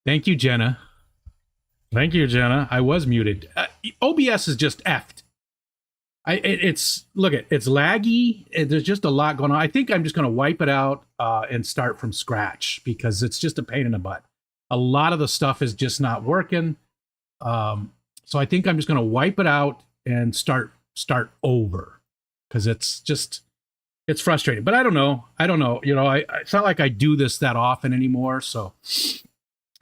Thank you, Jenna. Thank you, Jenna. I was muted. OBS is just effed. It's look at it's laggy. There's just a lot going on. I think I'm just going to wipe it out and start from scratch because it's just a pain in the butt. A lot of the stuff is just not working. So I think I'm just going to wipe it out and start over because it's frustrating. But I don't know. You know, it's not like I do this that often anymore. So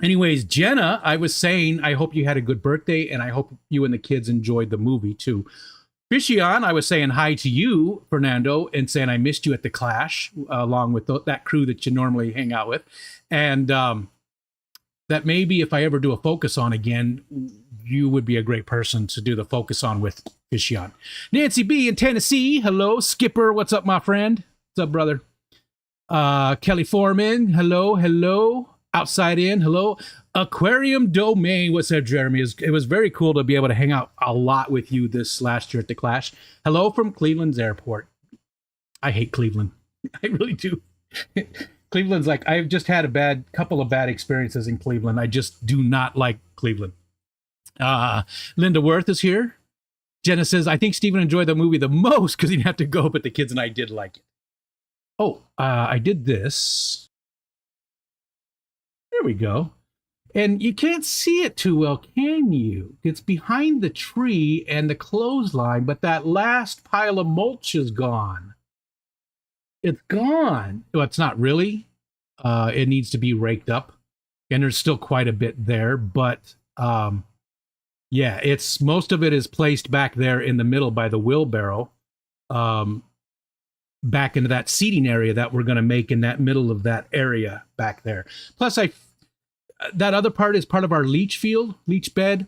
anyways, Jenna, I was saying, I hope you had a good birthday and I hope you and the kids enjoyed the movie too. Fishion, I was saying hi to you, Fernando, and saying I missed you at the Clash, along with that crew that you normally hang out with. And that maybe if I ever do a focus on again, you would be a great person to do the focus on with Fishion. Nancy B in Tennessee, hello. Skipper, what's up, my friend? What's up, brother? Kelly Foreman, hello. Outside In, hello. Aquarium Domain, what's up, Jeremy? It was very cool to be able to hang out a lot with you this last year at the Clash. Hello from Cleveland's airport. I hate Cleveland. I really do. Cleveland's like, I've just had a couple of bad experiences in Cleveland. I just do not like Cleveland. Linda Worth is here. Jenna says, I think Steven enjoyed the movie the most because he didn't have to go, but the kids and I did like it. Oh, I did this. There we go. And you can't see it too well, can you? It's behind the tree and the clothesline, but that last pile of mulch is gone. It's gone. Well, it's not really. It needs to be raked up. And there's still quite a bit there, but yeah, it's most of it is placed back there in the middle by the wheelbarrow. Back into that seating area that we're going to make in that middle of that area back there. Plus, that other part is part of our leach bed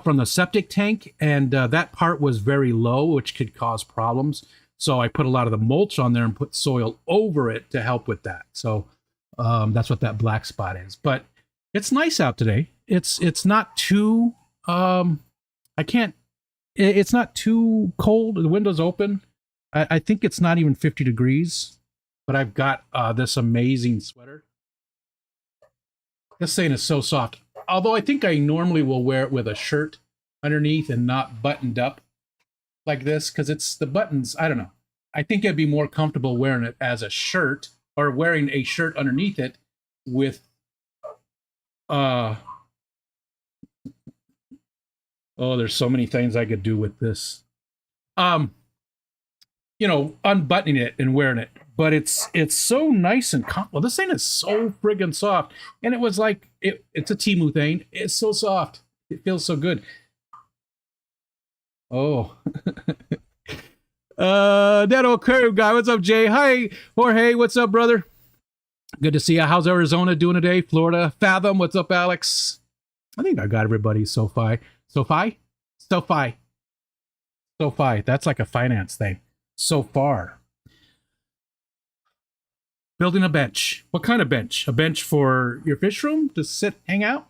from the septic tank. And that part was very low, which could cause problems. So I put a lot of the mulch on there and put soil over it to help with that. So that's what that black spot is. But it's nice out today. It's not too, it's not too cold. The window's open. I think it's not even 50 degrees, but I've got this amazing sweater. This thing is so soft. Although I think I normally will wear it with a shirt underneath and not buttoned up like this because it's the buttons. I don't know. I think I'd be more comfortable wearing it as a shirt or wearing a shirt underneath it with oh, there's so many things I could do with this. You know, unbuttoning it and wearing it, but it's so nice and well, this thing is so friggin' soft, and it was like it's a Temu thing. It's so soft, it feels so good. Oh, that old curve guy. What's up, Jay? Hi, Jorge. What's up, brother? Good to see you. How's Arizona doing today? Florida. Fathom. What's up, Alex? I think I got everybody. SoFi. That's like a finance thing. So far. Building a bench. What kind of bench? A bench for your fish room to sit, hang out?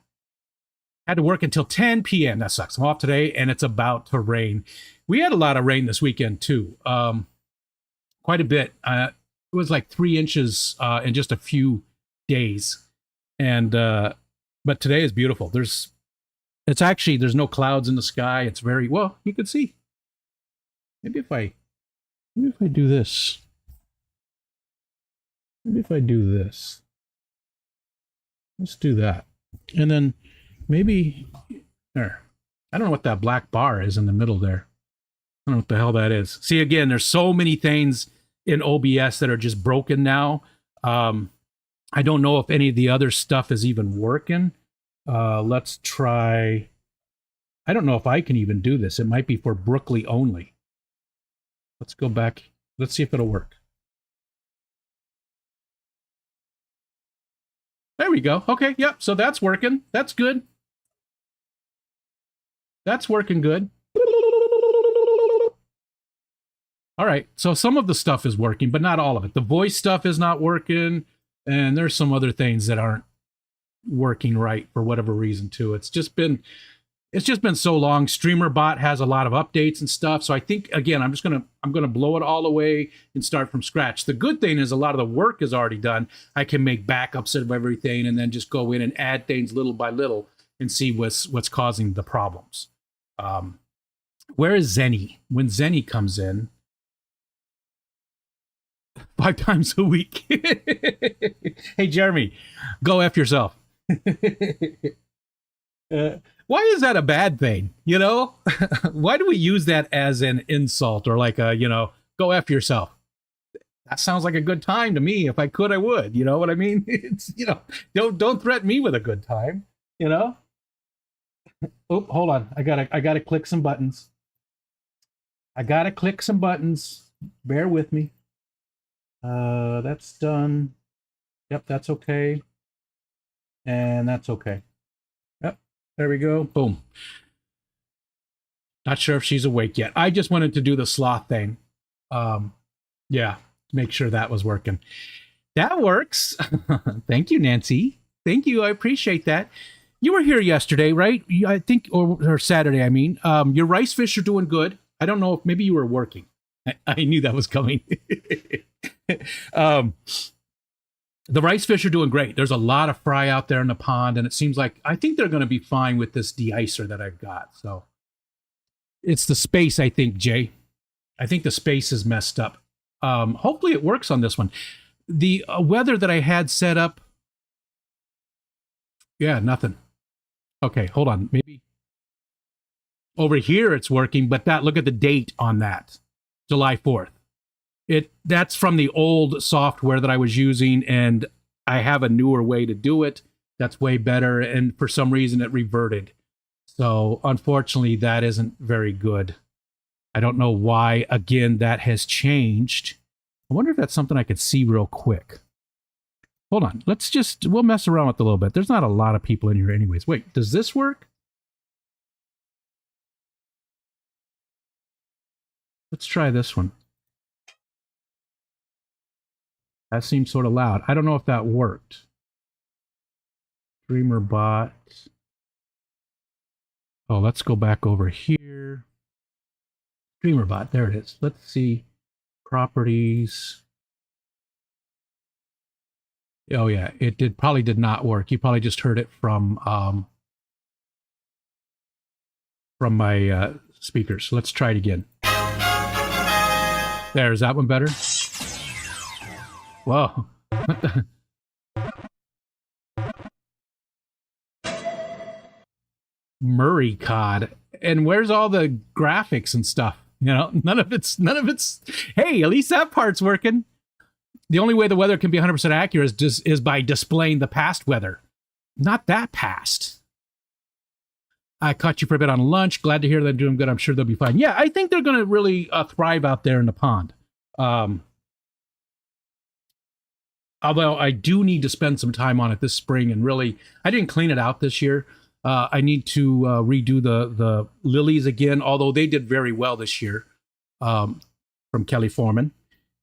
Had to work until 10 p.m. That sucks. I'm off today and it's about to rain. We had a lot of rain this weekend too. Quite a bit. It was like 3 inches in just a few days. And but today is beautiful. There's no clouds in the sky. It's very well, you can see. Maybe if I do this. Let's do that. And then maybe there. I don't know what that black bar is in the middle there. I don't know what the hell that is. See, again, there's so many things in OBS that are just broken now. I don't know if any of the other stuff is even working. Let's try. I don't know if I can even do this. It might be for Brooklyn only. Let's go back. Let's see if it'll work. There we go. Okay, yep. So that's working. That's good. That's working good. All right. So some of the stuff is working, but not all of it. The voice stuff is not working. And there's some other things that aren't working right for whatever reason too. It's just been it's just been so long. StreamerBot has a lot of updates and stuff. So I think again, I'm gonna blow it all away and start from scratch. The good thing is a lot of the work is already done. I can make backups of everything and then just go in and add things little by little and see what's causing the problems. Where is Zenny? When Zenny comes in, 5 times a week. Hey Jeremy, go F yourself. Why is that a bad thing? You know, why do we use that as an insult or like a, go F yourself? That sounds like a good time to me. If I could, I would. You know what I mean? It's, don't threaten me with a good time, Oh, hold on. I gotta click some buttons. Bear with me. That's done. Yep, that's okay. And that's okay. Yep, there we go. Boom. Not sure if she's awake yet. I just wanted to do the sloth thing. Yeah, make sure that was working. That works. Thank you, Nancy. Thank you. I appreciate that. You were here yesterday, right? I think, or Saturday, I mean. Your rice fish are doing good. I don't know if maybe you were working. I knew that was coming. The rice fish are doing great. There's a lot of fry out there in the pond, and it seems like I think they're going to be fine with this de-icer that I've got. So it's the space, I think, Jay. I think the space is messed up. Hopefully it works on this one. The weather that I had set up, yeah, nothing. Okay, hold on. Maybe over here it's working, but look at the date on that, July 4th. That's from the old software that I was using, and I have a newer way to do it that's way better, and for some reason it reverted. So unfortunately, that isn't very good. I don't know why, again, that has changed. I wonder if that's something I could see real quick. Hold on. We'll mess around with it a little bit. There's not a lot of people in here anyways. Wait, does this work? Let's try this one. That seems sort of loud. I don't know if that worked. StreamerBot. Oh, let's go back over here. StreamerBot, there it is. Let's see. Properties. Oh yeah, it probably did not work. You probably just heard it from my speakers. Let's try it again. There, is that one better? Whoa. What the? Murray cod. And where's all the graphics and stuff? None of it's, hey, at least that part's working. The only way the weather can be 100% accurate is by displaying the past weather. Not that past. I caught you for a bit on lunch. Glad to hear they're doing good. I'm sure they'll be fine. Yeah, I think they're going to really thrive out there in the pond. Although I do need to spend some time on it this spring, and really, I didn't clean it out this year. I need to redo the lilies again, although they did very well this year, from Kelly Foreman.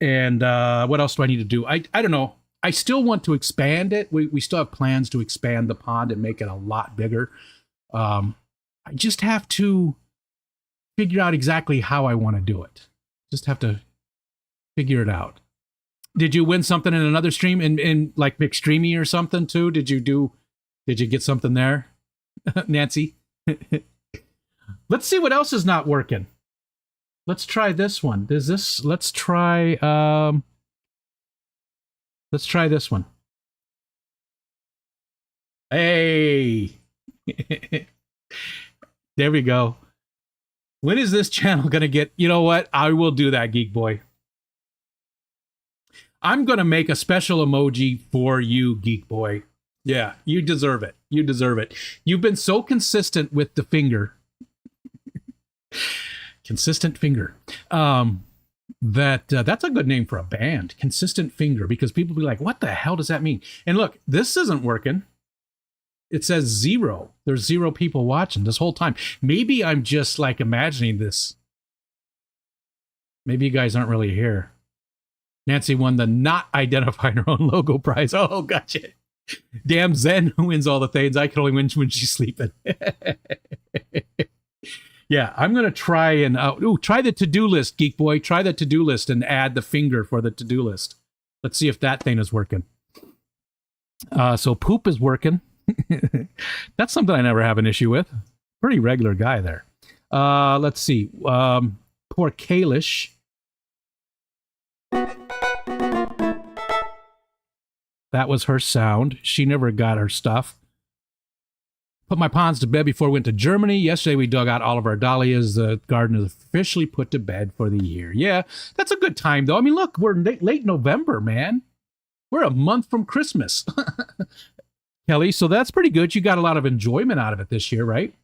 And what else do I need to do? I don't know. I still want to expand it. We still have plans to expand the pond and make it a lot bigger. I just have to figure out exactly how I want to do it. Just have to figure it out. Did you win something in another stream in like McStreamy or something too? Did you get something there, Nancy? Let's see what else is not working. Let's try this one. Let's try this one. Hey. There we go. When is this channel going to get, you know what? I will do that, Geek Boy. I'm going to make a special emoji for you, Geek Boy. Yeah, you deserve it. You deserve it. You've been so consistent with the finger. Consistent Finger. That's a good name for a band. Consistent Finger, because people be like, what the hell does that mean? And look, this isn't working. It says 0. There's 0 people watching this whole time. Maybe I'm just like imagining this. Maybe you guys aren't really here. Nancy won the not identifying her own logo prize. Oh, gotcha. Damn Zen wins all the things. I can only win when she's sleeping. Yeah, I'm gonna try and try the to-do list, Geek Boy. Try the to-do list and add the finger for the to-do list. Let's see if that thing is working. So poop is working. That's something I never have an issue with. Pretty regular guy there. Let's see. Poor Kalish. That was her sound. She never got her stuff. Put my pawns to bed before we went to Germany. Yesterday we dug out all of our dahlias. The garden is officially put to bed for the year. Yeah, that's a good time though. I mean, look, we're late November, man. We're a month from Christmas. Kelly, so that's pretty good. You got a lot of enjoyment out of it this year, right?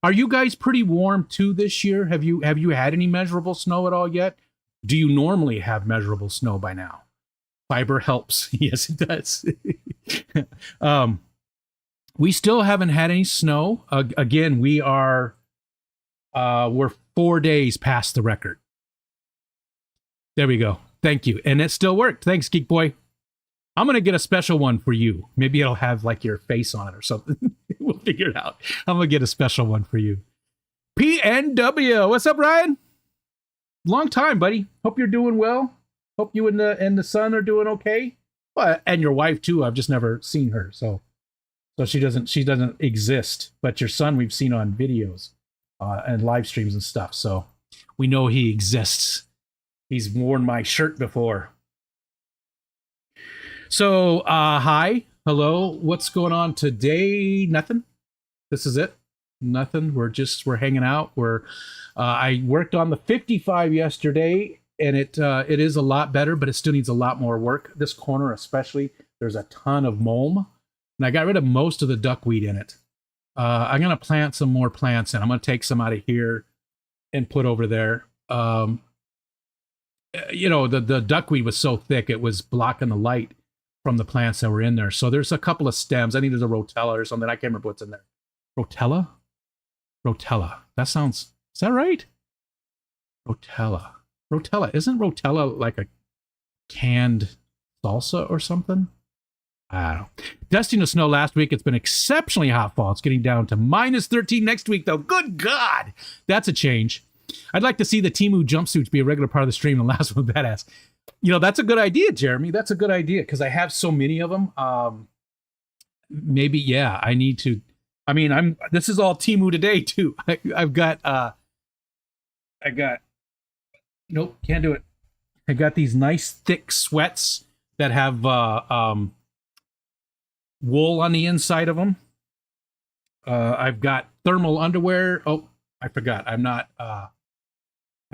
Are you guys pretty warm too this year? Have you had any measurable snow at all yet? Do you normally have measurable snow by now? Fiber helps. Yes, it does. We still haven't had any snow. Again, we're 4 days past the record. There we go. Thank you. And it still worked. Thanks, Geek Boy. I'm going to get a special one for you. Maybe it'll have like your face on it or something. We'll figure it out. I'm going to get a special one for you. PNW. What's up, Ryan? Long time, buddy. Hope you're doing well. Hope you and the son are doing okay. Well, and your wife too. I've just never seen her. So she doesn't exist. But your son we've seen on videos and live streams and stuff. So we know he exists. He's worn my shirt before. So, hi, hello, what's going on today? Nothing. This is it. Nothing. We're hanging out. I worked on the 55 yesterday, and it is a lot better, but it still needs a lot more work. This corner, especially, there's a ton of mulm, and I got rid of most of the duckweed in it. I'm gonna plant some more plants in. I'm gonna take some out of here and put over there. The duckweed was so thick it was blocking the light from the plants that were in there. So there's a couple of stems. I think there's a rotella or something. I can't remember what's in there. Rotella? Is that right? Rotella. Isn't rotella like a canned salsa or something? I don't know. Dusting of snow last week. It's been exceptionally hot fall. It's getting down to -13 next week, though. Good God. That's a change. I'd like to see the Temu jumpsuits be a regular part of the stream. The last one, badass. That's a good idea, Jeremy. That's a good idea because I have so many of them. Maybe, yeah, I need to. I mean, this is all Temu today too. Nope, can't do it. I got these nice thick sweats that have wool on the inside of them. I've got thermal underwear. Oh, I forgot. I'm not. I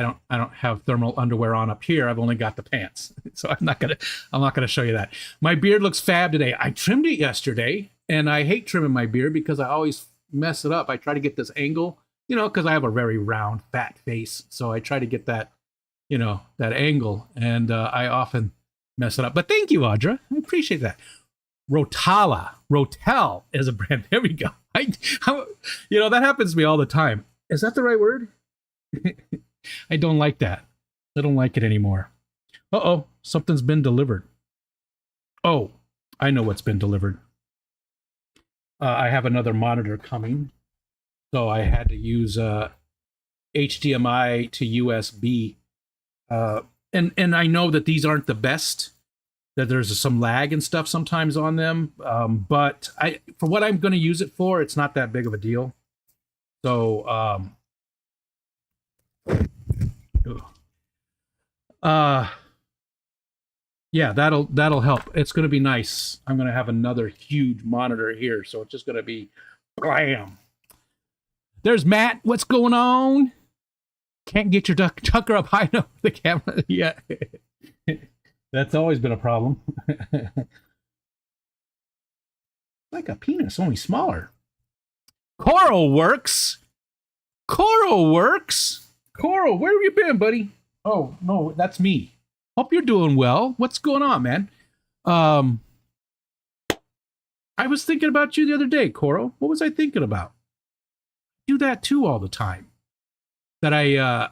don't have thermal underwear on up here. I've only got the pants. So I'm not gonna show you that. My beard looks fab today. I trimmed it yesterday, and I hate trimming my beard because I always mess it up. I try to get this angle, because I have a very round, fat face. So I try to get that, that angle, and I often mess it up. But thank you, Audra. I appreciate that. Rotel is a brand. There we go. That happens to me all the time. Is that the right word? I don't like that. I don't like it anymore. Uh-oh, something's been delivered. Oh, I know what's been delivered. I have another monitor coming, so I had to use HDMI to USB. And I know that these aren't the best, that there's some lag and stuff sometimes on them, but for what I'm going to use it for, it's not that big of a deal. So, yeah, that'll help. It's going to be nice. I'm going to have another huge monitor here, so it's just going to be blam. There's Matt. What's going on? Can't get your Tucker up high enough for the camera. Yeah, that's always been a problem. Like a penis, only smaller. Coral works. Coral, where have you been, buddy? Oh, no, that's me. Hope you're doing well. What's going on, man? I was thinking about you the other day, Coral. What was I thinking about? Do that too all the time. That I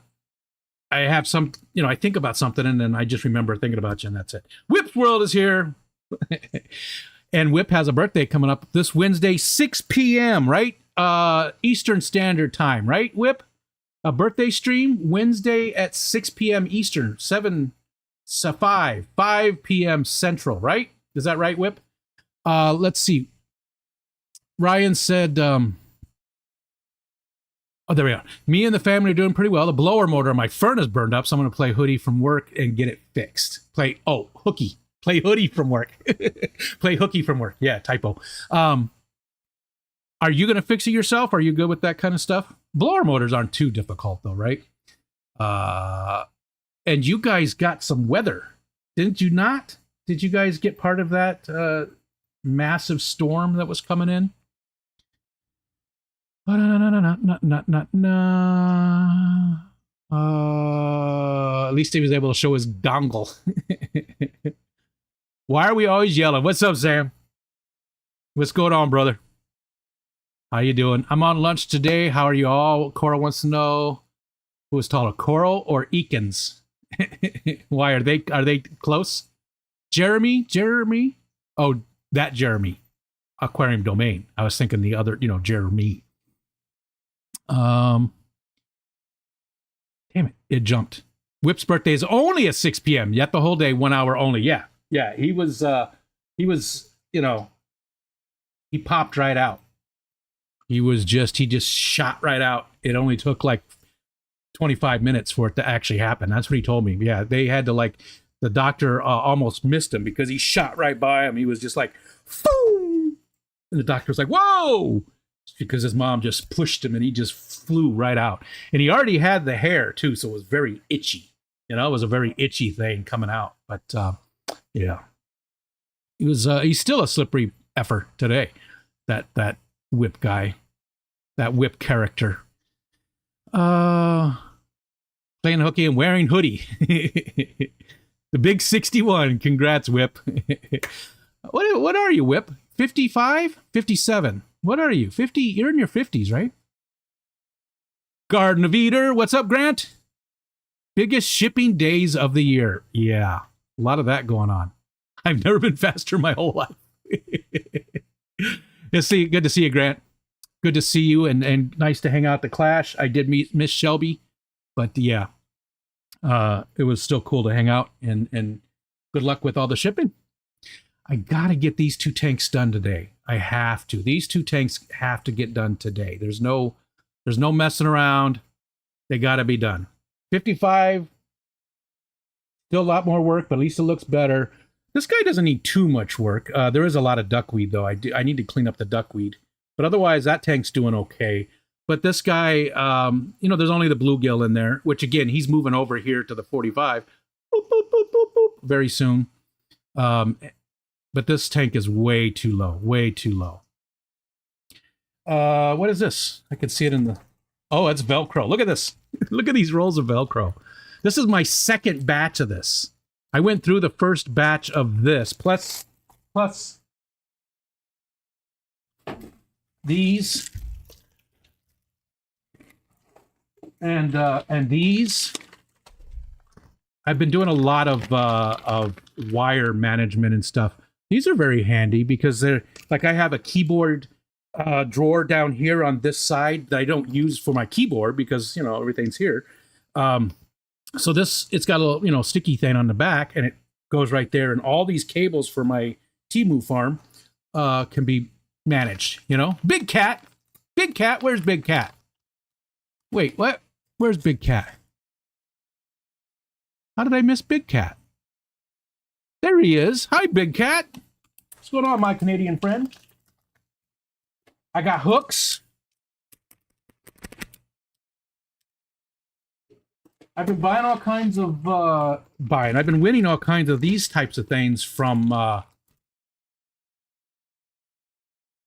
have some, I think about something and then I just remember thinking about you and that's it. Whip's World is here. And Whip has a birthday coming up this Wednesday, 6 p.m., right? Eastern Standard Time, right, Whip? A birthday stream Wednesday at 6 p.m. Eastern, 5 p.m. Central, right? Is that right, Whip? Let's see. Ryan said, oh, there we are. Me and the family are doing pretty well. The blower motor on my furnace burned up, so I'm going to play Hoodie from work and get it fixed. Hooky. Play Hoodie from work. Play Hooky from work. Yeah, typo. Are you going to fix it yourself? Are you good with that kind of stuff? Blower motors aren't too difficult, though, right? And you guys got some weather, didn't you not? Did you guys get part of that massive storm that was coming in? At least he was able to show his dongle. Why are we always yelling? What's up, Sam? What's going on, brother? How you doing? I'm on lunch today. How are you all? Coral wants to know who is taller, Coral or Eakins? Why are they close? Jeremy? Oh, that Jeremy. Aquarium Domain. I was thinking the other, Jeremy. Damn it jumped. Whip's birthday is only at 6 p.m. Yet the whole day, 1 hour only. Yeah. He was, he popped right out. He just shot right out. It only took like 25 minutes for it to actually happen. That's what he told me. Yeah, they had to the doctor almost missed him because he shot right by him. He was just like, boom. And the doctor was like, whoa, because his mom just pushed him and he just flew right out. And he already had the hair too, so it was very itchy. It was a very itchy thing coming out. But yeah, he's still a slippery effer today. That Whip guy, that Whip character. Playing hooky and wearing hoodie. The big 61. Congrats, Whip. What are you, Whip? 55? 57? What are you? 50? You're in your 50s, right? Garden of Eder. What's up, Grant? Biggest shipping days of the year. Yeah, a lot of that going on. I've never been faster my whole life. Good to see you, Grant. Good to see you, and nice to hang out at the Clash. I did meet Miss Shelby, but yeah, it was still cool to hang out, and good luck with all the shipping. I gotta get these 2 tanks done today. I have to. These 2 tanks have to get done today. There's no messing around. They gotta be done. 55, still a lot more work, but at least it looks better. This guy doesn't need too much work. There is a lot of duckweed, though. I need to clean up the duckweed. But otherwise, that tank's doing okay. But this guy, there's only the bluegill in there, which, again, he's moving over here to the 45. Boop, boop, boop, boop, boop, very soon. But this tank is way too low. Way too low. What is this? I can see it in the... Oh, it's Velcro. Look at this. Look at these rolls of Velcro. This is my second batch of this. I went through the first batch of this, plus these, and these. I've been doing a lot of wire management and stuff. These are very handy because they're like, I have a keyboard drawer down here on this side that I don't use for my keyboard because everything's here. So it's got a little, sticky thing on the back, and it goes right there. And all these cables for my Temu farm can be managed. Big Cat, where's Big Cat? Wait, what? Where's Big Cat? How did I miss Big Cat? There he is. Hi, Big Cat. What's going on, my Canadian friend? I got hooks. I've been buying all kinds of I've been winning all kinds of these types of things from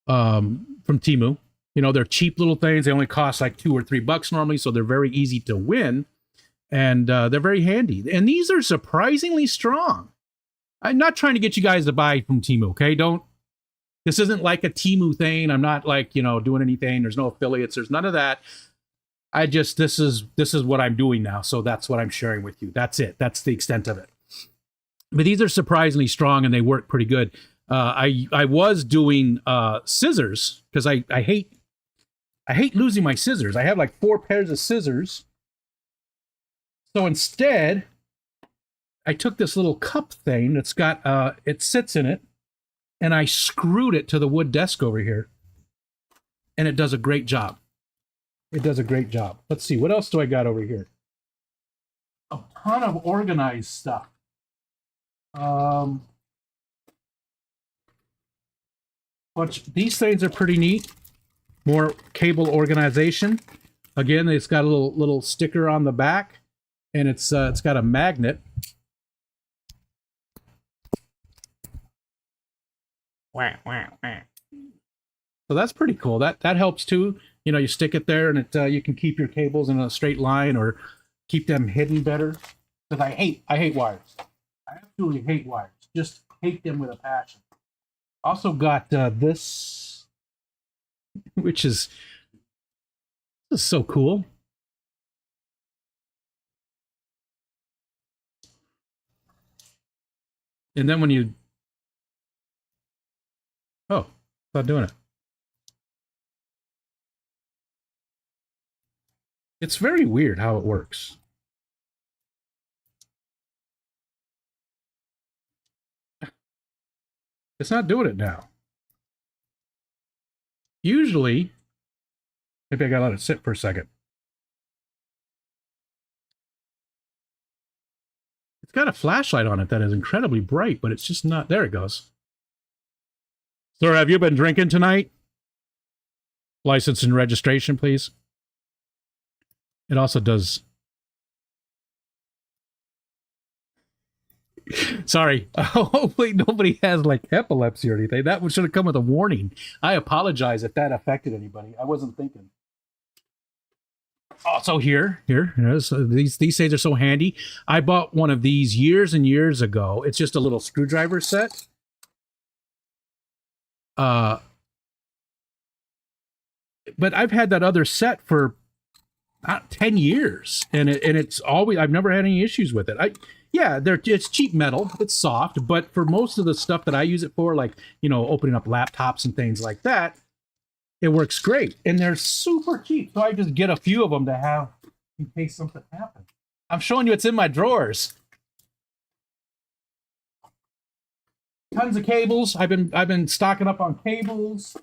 Temu. They're cheap little things. They only cost like $2 or $3 normally, so they're very easy to win, and they're very handy. And these are surprisingly strong. I'm not trying to get you guys to buy from Temu, okay? This isn't like a Temu thing. I'm not doing anything. There's no affiliates. There's none of that. This is what I'm doing now, so that's what I'm sharing with you. That's it. That's the extent of it. But these are surprisingly strong, and they work pretty good. I was doing scissors because I hate I hate losing my scissors. I have like 4 pairs of scissors. So instead, I took this little cup thing that's got, it sits in it, and I screwed it to the wood desk over here. And it does a great job. It does a great job. Let's see, what else do I got over here? A ton of organized stuff. These things are pretty neat. More cable organization. Again, it's got a little sticker on the back, and it's got a magnet. Wah, wah, wah. So that's pretty cool. That helps too. You know, you stick it there, and it you can keep your cables in a straight line or keep them hidden better. Because I hate wires. I absolutely hate wires. Just hate them with a passion. Also got this, which is so cool. And then when you, oh, not doing it. It's very weird how it works. It's not doing it now. Usually, maybe I gotta let it sit for a second. It's got a flashlight on it that is incredibly bright, but it's just not. There it goes. Sir, have you been drinking tonight? License and registration, please. It also does. Sorry. Hopefully nobody has like epilepsy or anything. That should have come with a warning. I apologize if that affected anybody. I wasn't thinking. Also here, so these things are so handy. I bought one of these years and years ago. It's just a little screwdriver set. But I've had that other set for 10 years, and it's always, I've never had any issues with it. It's cheap metal, it's soft, but for most of the stuff that I use it for, like, you know, opening up laptops and things like that, it works great. And they're super cheap, so I just get a few of them to have in case something happens. I'm showing you it's in my drawers. Tons of cables. I've been stocking up on cables.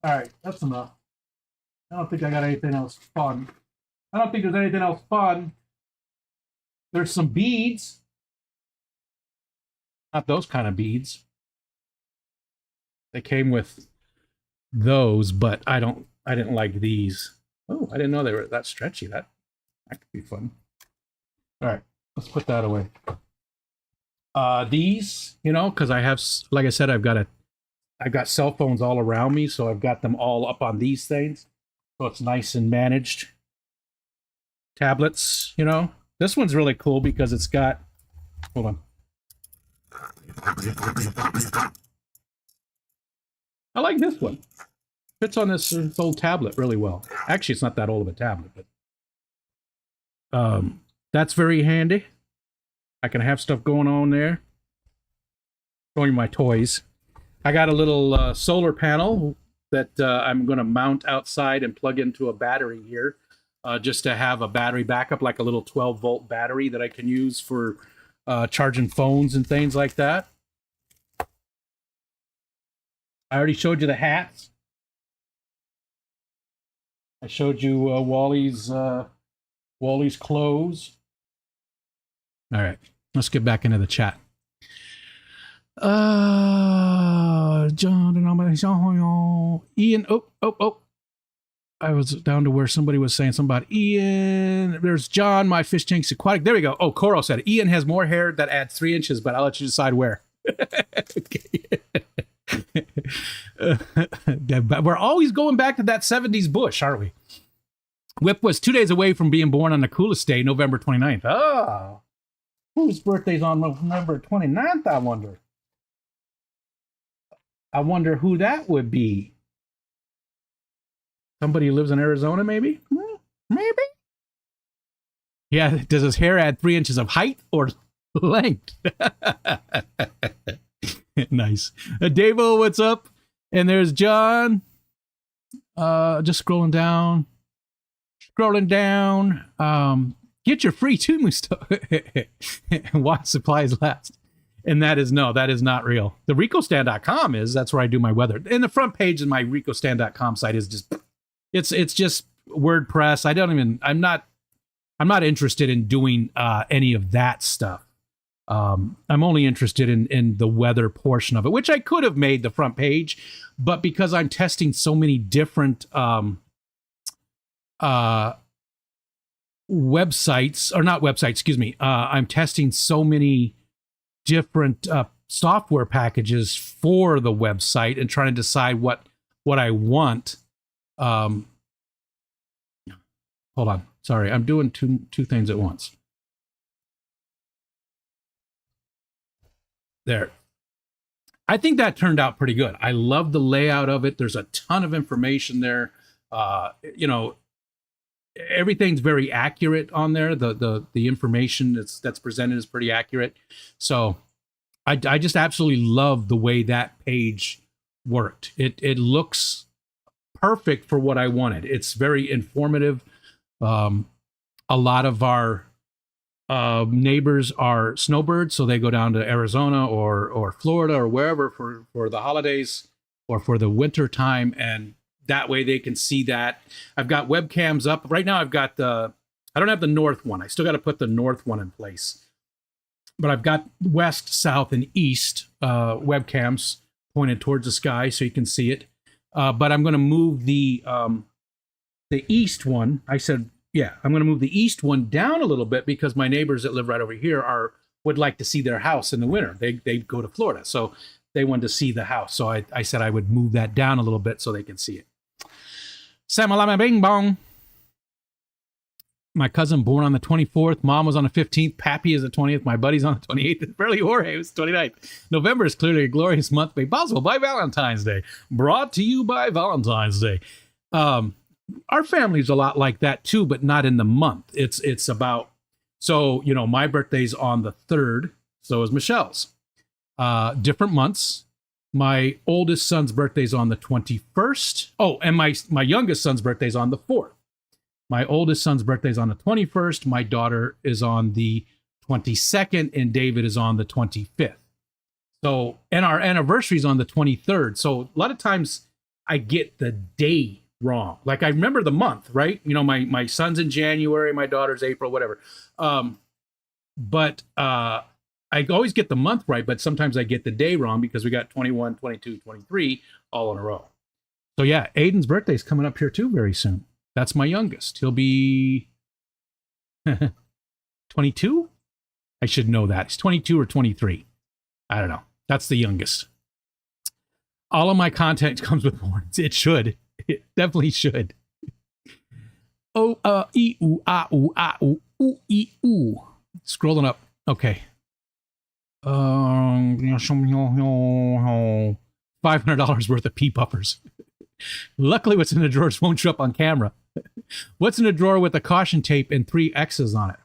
All right, that's enough. I don't think I got anything else fun. I don't think there's anything else fun. There's some beads. Not those kind of beads. They came with those, but I didn't like these. Oh, I didn't know they were that stretchy. That could be fun. All right, let's put that away. These, you know, because I have, like I said, I've got cell phones all around me, so I've got them all up on these things. So it's nice and managed. Tablets, you know. This one's really cool because it's got, hold on. I like this one. Fits on this old tablet really well. Actually, it's not that old of a tablet, but that's very handy. I can have stuff going on there. Showing you my toys. I got a little solar panel that I'm going to mount outside and plug into a battery here, just to have a battery backup, like a little 12-volt battery that I can use for charging phones and things like that. I already showed you the hats. I showed you Wally's clothes. All right, let's get back into the chat. John, Ian. Oh. I was down to where somebody was saying something about Ian. There's John, my fish tank's aquatic. There we go. Oh, Coro said it. Ian has more hair that adds 3 inches, but I'll let you decide where. We're always going back to that 70s bush, aren't we? Whip was 2 days away from being born on the coolest day, November 29th. Oh. Whose birthday's on November 29th, I wonder? I wonder who that would be. Somebody who lives in Arizona, maybe? Maybe? Yeah, does his hair add 3 inches of height or length? Nice. Davo, what's up? And there's John. Just scrolling down. Scrolling down. Get your free Tumu stuff while supplies last. And that is not real. The RicoStan.com is. That's where I do my weather. And the front page of my RicoStan.com site is just it's just WordPress. I'm not interested in doing any of that stuff. I'm only interested in the weather portion of it, which I could have made the front page, but because I'm testing so many different websites, or not websites, excuse me. I'm testing so many different software packages for the website and trying to decide what I want. Hold on. Sorry, I'm doing two things at once. There. I think that turned out pretty good. I love the layout of it. There's a ton of information there. Everything's very accurate on there. The information that's presented is pretty accurate. So I just absolutely love the way that page worked. It looks perfect for what I wanted. It's very informative. A lot of our neighbors are snowbirds, so they go down to Arizona or Florida or wherever for the holidays or for the winter time, and that way they can see that. I've got webcams up right now. I don't have the north one. I still got to put the north one in place, but I've got west, south, and east webcams pointed towards the sky so you can see it. But I'm going to move the east one. I said, yeah, I'm going to move the east one down a little bit because my neighbors that live right over here would like to see their house in the winter. They go to Florida, so they wanted to see the house. So I said I would move that down a little bit so they can see it. Samalama bing bong. My cousin born on the 24th. Mom was on the 15th. Pappy is the 20th. My buddy's on the 28th. Barely Jorge was 29th. November is clearly a glorious month made possible by Valentine's Day. Brought to you by Valentine's Day. Our family's a lot like that too, but not in the month. It's about, so, my birthday's on the 3rd. So is Michelle's. Different months. My oldest son's birthday's on the 21st. Oh, and my youngest son's birthday's on the 4th. My oldest son's birthday's on the 21st. My daughter is on the 22nd, and David is on the 25th. So, and our anniversary's on the 23rd. So a lot of times I get the day wrong. Like I remember the month, right? My son's in January, my daughter's April, whatever. But I always get the month right, but sometimes I get the day wrong because we got 21, 22, 23 all in a row. So yeah, Aiden's birthday's coming up here too very soon. That's my youngest. He'll be 22? I should know that. He's 22 or 23. I don't know. That's the youngest. All of my content comes with warnings. It should. It definitely should. Oh, ee, ooh, ah, ooh, ah, ooh, ooh, ee, ooh. Scrolling up. Okay. $500 worth of pea puffers. Luckily, what's in the drawers won't show up on camera. What's in a drawer with a caution tape and 3 X's on it?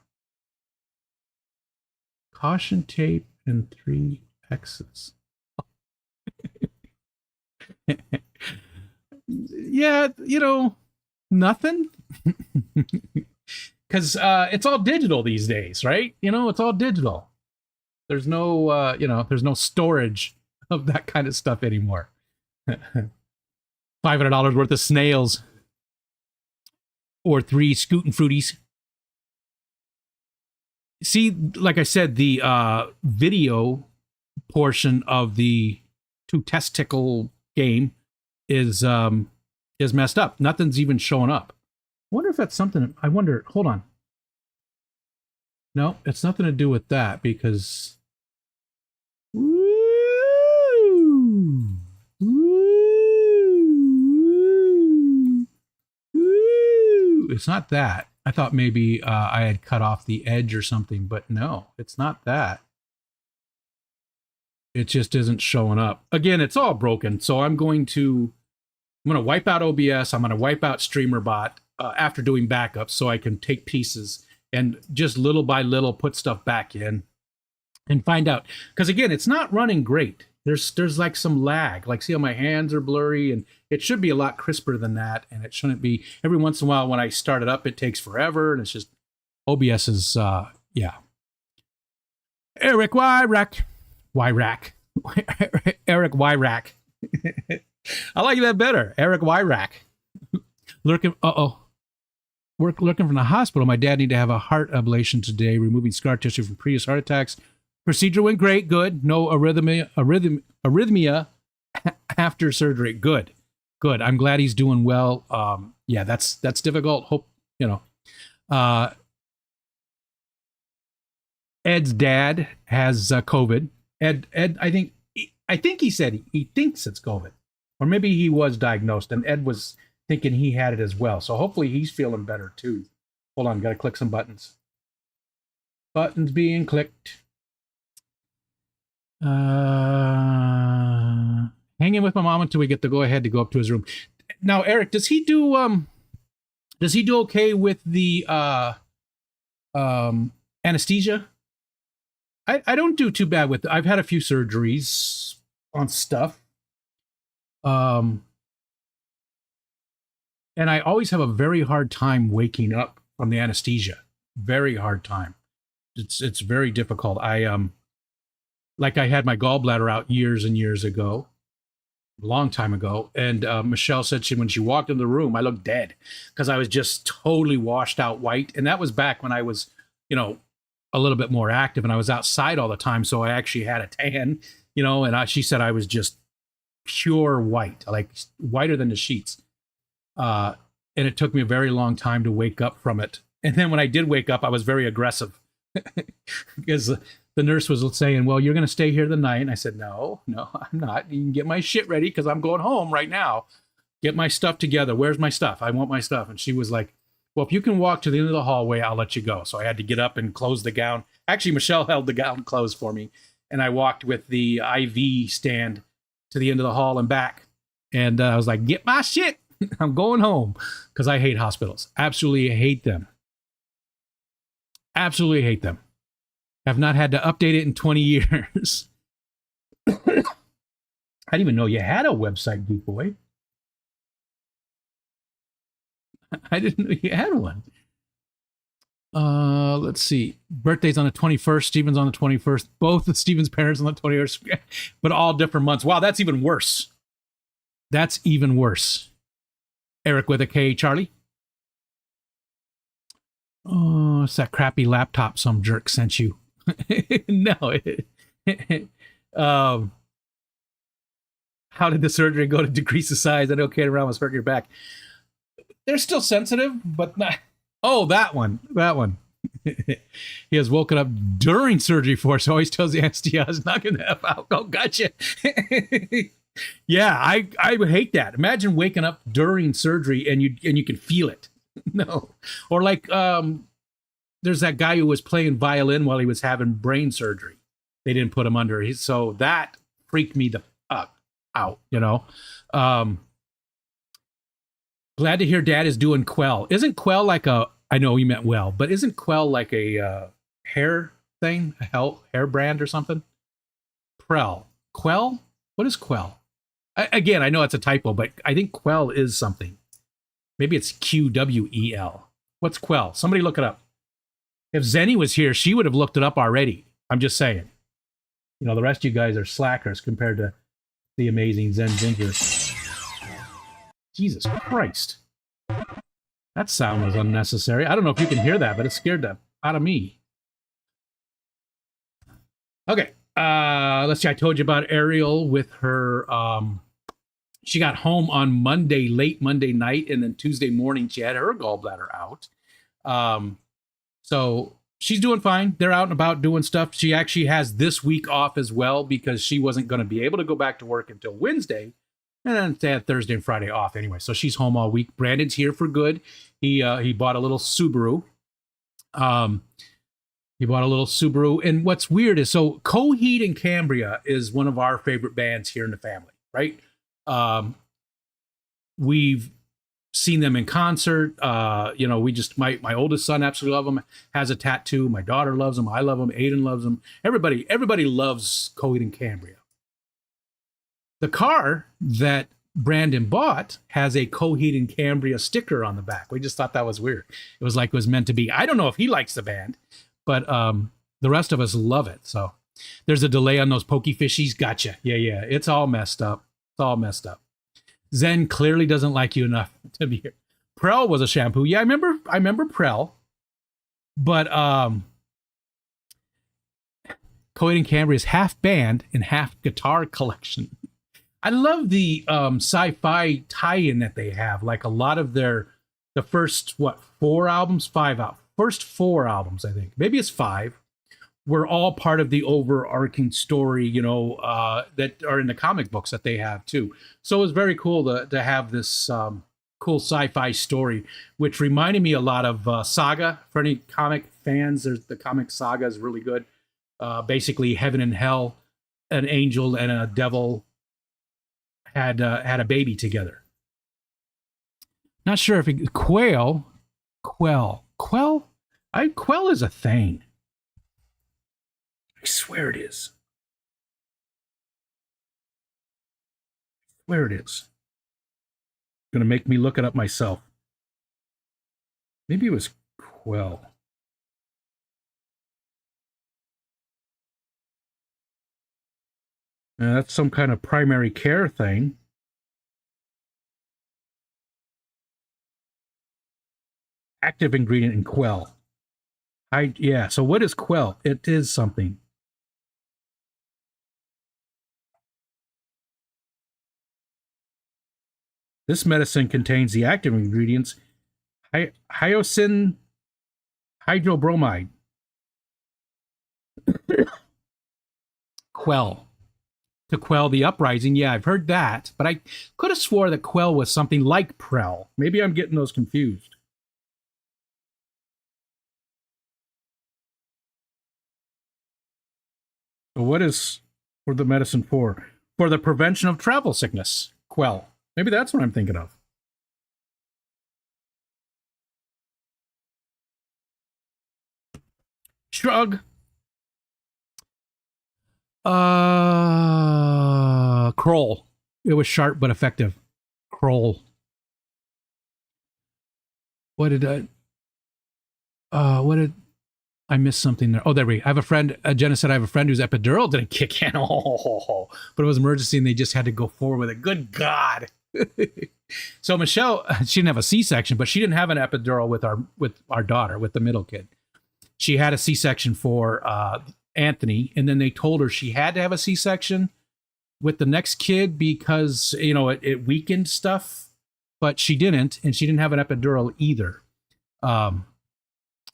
Caution tape and 3 X's. Yeah, nothing. Because it's all digital these days, right? It's all digital. There's no, there's no storage of that kind of stuff anymore. $500 worth of snails. Or 3 Scootin' Fruities. See, like I said, the video portion of the 2 Testicle game is messed up. Nothing's even showing up. I wonder if that's something. Hold on. No, it's nothing to do with that because. It's not that. I thought maybe I had cut off the edge or something, but no, it's not that. It just isn't showing up. Again, it's all broken. So I'm going to wipe out OBS. I'm going to wipe out StreamerBot after doing backups so I can take pieces and just little by little put stuff back in and find out. Because again, it's not running great. There's like some lag. Like, see how my hands are blurry, and it should be a lot crisper than that, and it shouldn't be. Every once in a while, when I start it up, it takes forever, and it's just OBS is yeah. Eric Wyrack, Wyrack, Eric Wyrack. I like that better, Eric Wyrack. Lurking. Work looking from the hospital. My dad needed to have a heart ablation today, removing scar tissue from previous heart attacks. Procedure went great, good. No arrhythmia after surgery. Good. I'm glad he's doing well. Yeah, that's difficult. Hope, Ed's dad has COVID. Ed, I think he said he thinks it's COVID, or maybe he was diagnosed, and Ed was thinking he had it as well. So hopefully he's feeling better too. Hold on, gotta click some buttons. Buttons being clicked. Hanging with my mom until we get the go ahead to go up to his room. Now, Eric, does he do okay with the anesthesia? I don't do too bad with it. I've had a few surgeries on stuff. And I always have a very hard time waking up from the anesthesia. Very hard time. It's very difficult. Like I had my gallbladder out years and years ago, a long time ago. And Michelle said when she walked in the room, I looked dead because I was just totally washed out white. And that was back when I was, a little bit more active and I was outside all the time. So I actually had a tan, and she said I was just pure white, like whiter than the sheets. And it took me a very long time to wake up from it. And then when I did wake up, I was very aggressive because the nurse was saying, well, you're going to stay here the night. And I said, no, I'm not. You can get my shit ready because I'm going home right now. Get my stuff together. Where's my stuff? I want my stuff. And she was like, well, if you can walk to the end of the hallway, I'll let you go. So I had to get up and close the gown. Actually, Michelle held the gown closed for me. And I walked with the IV stand to the end of the hall and back. And I was like, get my shit. I'm going home because I hate hospitals. Absolutely hate them. Absolutely hate them. Have not had to update it in 20 years. I didn't even know you had a website, Geek Boy. I didn't know you had one. Let's see. Birthday's on the 21st. Steven's on the 21st. Both of Steven's parents on the 21st, but all different months. Wow, that's even worse. That's even worse. Eric with a K, Charlie. Oh, it's that crappy laptop some jerk sent you. No. How did the surgery go to decrease the size? I know Kate around was hurting your back. They're still sensitive, but not. Oh, that one. He has woken up during surgery for, so always tells the anesthesia is knocking the F out. Oh, gotcha. Yeah, I would hate that. Imagine waking up during surgery and you can feel it. No. Or like there's that guy who was playing violin while he was having brain surgery. They didn't put him under. So that freaked me the out, Glad to hear Dad is doing Quell. Isn't Quell like I know you meant well, but isn't Quell like a hair thing? A hair brand or something? Quell? What is Quell? Again, I know it's a typo, but I think Quell is something. Maybe it's QWEL. What's Quell? Somebody look it up. If Zenny was here, she would have looked it up already. I'm just saying. The rest of you guys are slackers compared to the amazing Zen Ginger. Jesus Christ. That sound was unnecessary. I don't know if you can hear that, but it scared the out of me. Okay. Let's see. I told you about Ariel with her. She got home on Monday, late Monday night, and then Tuesday morning she had her gallbladder out. So she's doing fine. They're out and about doing stuff. She actually has this week off as well because she wasn't going to be able to go back to work until Wednesday. And then they had Thursday and Friday off anyway. So she's home all week. Brandon's here for good. He bought a little Subaru. He bought a little Subaru. And what's weird is, so Coheed and Cambria is one of our favorite bands here in the family, right? We've seen them in concert. We just, my oldest son absolutely loves them, has a tattoo. My daughter loves them. I love them. Aiden loves them. Everybody loves Coheed and Cambria. The car that Brandon bought has a Coheed and Cambria sticker on the back. We just thought that was weird. It was like it was meant to be. I don't know if he likes the band, but the rest of us love it. So there's a delay on those pokey fishies. Gotcha. Yeah. It's all messed up. It's all messed up. Zen clearly doesn't like you enough to be here. Prell was a shampoo. Yeah, I remember Prell. But Coheed and Cambria's half band and half guitar collection. I love the sci-fi tie-in that they have. Like a lot of the first, first 4 albums, I think. Maybe it's 5. Were all part of the overarching story, that are in the comic books that they have too. So it was very cool to have this cool sci-fi story, which reminded me a lot of Saga. For any comic fans, the comic Saga is really good. Basically, heaven and hell, an angel and a devil had a baby together. Not sure if Quell is a thing. I swear it is. Where it is. Gonna make me look it up myself. Maybe it was Quell. That's some kind of primary care thing. Active ingredient in Quell. So what is Quell? It is something. This medicine contains the active ingredients hyoscine hydrobromide. Quell. To quell the uprising. Yeah, I've heard that, but I could have swore that Quell was something like Prell. Maybe I'm getting those confused. So what is for the medicine for? For the prevention of travel sickness. Quell. Maybe that's what I'm thinking of. Shrug. Kroll. It was sharp but effective. Kroll. What did I missed something there? Oh, there we go. I have a friend, Jenna said I have a friend whose epidural didn't kick in. Oh, but it was emergency and they just had to go forward with it. Good God. So Michelle, she didn't have a C-section, but she didn't have an epidural with our daughter, with the middle kid. She had a C-section for Anthony, and then they told her she had to have a C-section with the next kid because, it weakened stuff, but she didn't, and she didn't have an epidural either.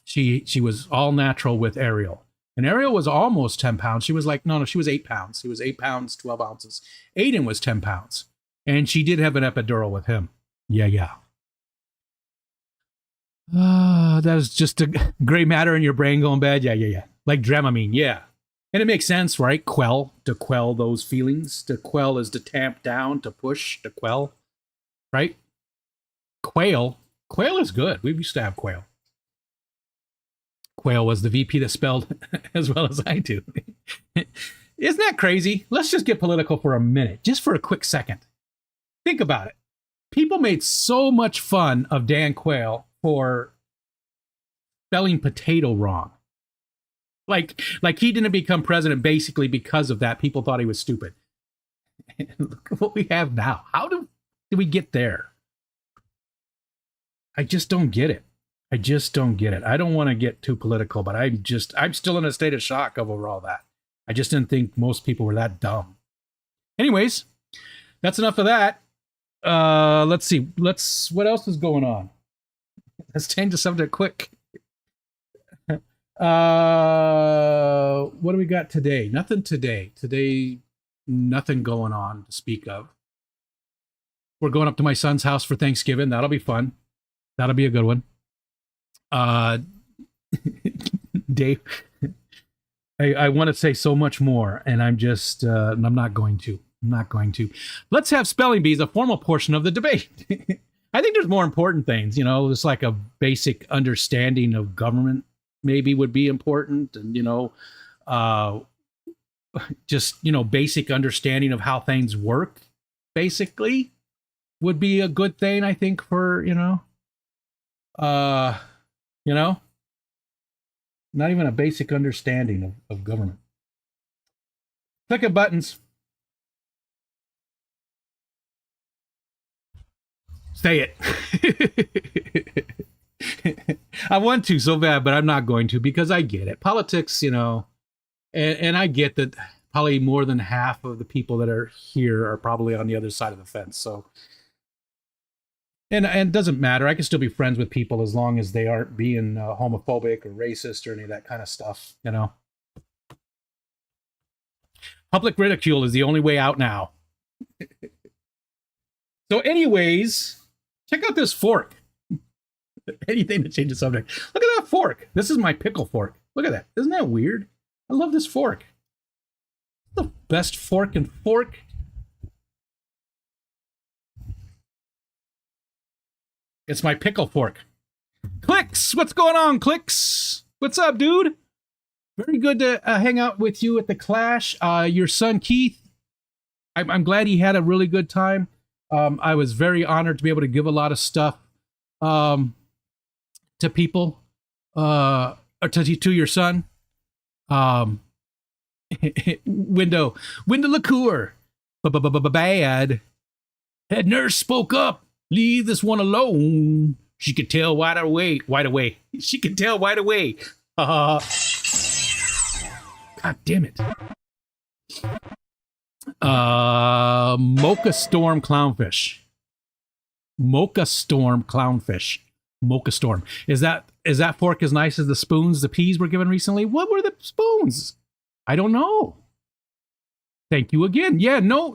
She was all natural with Ariel. And Ariel was almost 10 pounds. She was like, no, she was 8 pounds. She was 8 pounds, 12 ounces. Aiden was 10 pounds. And she did have an epidural with him. Yeah. That was just a gray matter in your brain going bad. Yeah. Like Dramamine, yeah. And it makes sense, right? Quell, to quell those feelings. To quell is to tamp down, to push, to quell. Right? Quail is good. We used to have Quail. Quail was the VP that spelled as well as I do. Isn't that crazy? Let's just get political for a minute, just for a quick second. Think about it. People made so much fun of Dan Quayle for spelling potato wrong. Like he didn't become president basically because of that. People thought he was stupid. Look at what we have now. How did we get there? I just don't get it. I don't want to get too political, but I'm still in a state of shock over all that. I just didn't think most people were that dumb. Anyways, that's enough of that. Let's see. What else is going on? Let's change the subject quick. What do we got today? Nothing today. Today, nothing going on to speak of. We're going up to my son's house for Thanksgiving. That'll be fun. That'll be a good one. Dave, I want to say so much more, and I'm just, I'm not going to. Let's have spelling bees, a formal portion of the debate. I think there's more important things, just like a basic understanding of government maybe would be important. And, just, basic understanding of how things work, basically, would be a good thing, I think, for, uh, you know, not even a basic understanding of government. Click of buttons. Say it. I want to so bad, but I'm not going to because I get it. Politics, and I get that probably more than half of the people that are here are probably on the other side of the fence. So, and it doesn't matter. I can still be friends with people as long as they aren't being homophobic or racist or any of that kind of stuff. Public ridicule is the only way out now. So, anyways, check out this fork. Anything to change the subject. Look at that fork. This is my pickle fork. Look at that. Isn't that weird? I love this fork. The best fork and fork. It's my pickle fork. Clicks, what's going on, Clicks? What's up, dude? Very good to hang out with you at the Clash. Your son, Keith, I'm glad he had a really good time. I was very honored to be able to give a lot of stuff to people, or to your son. Window liqueur. Bad. Head nurse spoke up. Leave this one alone. She could tell wide away. She could tell wide away. God damn it. Mocha Storm Clownfish. Mocha Storm Clownfish. Mocha Storm. Is that fork as nice as the spoons the peas were given recently? What were the spoons? I don't know. Thank you again. Yeah, no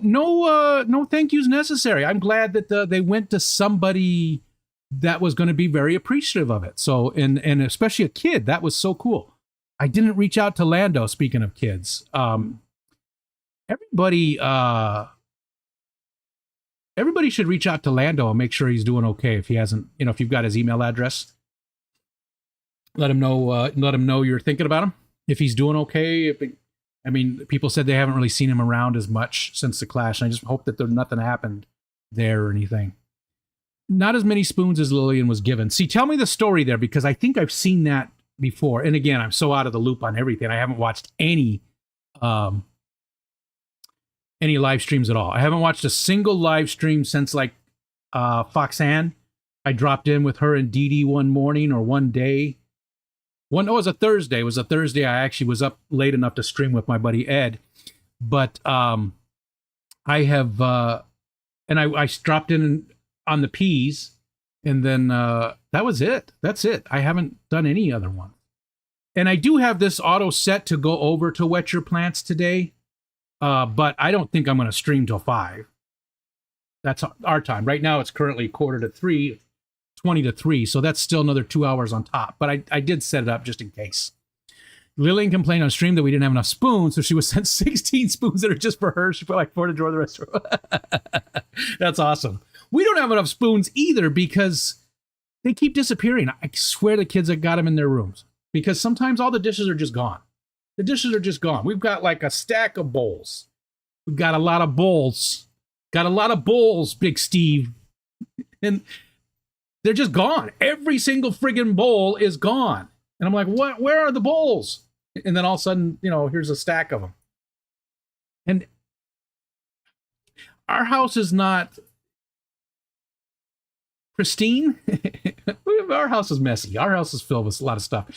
thank yous necessary. I'm glad that they went to somebody that was going to be very appreciative of it. So, and especially a kid, that was so cool. I didn't reach out to Lando. Speaking of kids, everybody should reach out to Lando and make sure he's doing okay. If he hasn't, if you've got his email address, let him know. Let him know you're thinking about him. If he's doing okay. People said they haven't really seen him around as much since the Clash, and I just hope that nothing happened there or anything. Not as many spoons as Lillian was given. See, tell me the story there, because I think I've seen that before. And again, I'm so out of the loop on everything. I haven't watched any live streams at all. I haven't watched a single live stream since Foxanne. I dropped in with her and Dee Dee one morning or one day. It was a Thursday. It was a Thursday. I actually was up late enough to stream with my buddy Ed. But I have, and I dropped in on the peas, and then that was it. That's it. I haven't done any other one. And I do have this auto set to go over to Wet Your Plants today, but I don't think I'm going to stream till 5. That's our time. Right now, it's currently 2:45, 20 to 3, so that's still another 2 hours on top. But I did set it up just in case. Lillian complained on stream that we didn't have enough spoons, so she was sent 16 spoons that are just for her. She put like 4 to draw the rest of her. That's awesome. We don't have enough spoons either because they keep disappearing. I swear the kids have got them in their rooms because sometimes all the dishes are just gone. The dishes are just gone. We've got like a stack of bowls. We've got a lot of bowls. Got a lot of bowls, Big Steve. And they're just gone. Every single friggin' bowl is gone. And I'm like, what? Where are the bowls? And then all of a sudden, here's a stack of them. And our house is not pristine. Our house is messy. Our house is filled with a lot of stuff.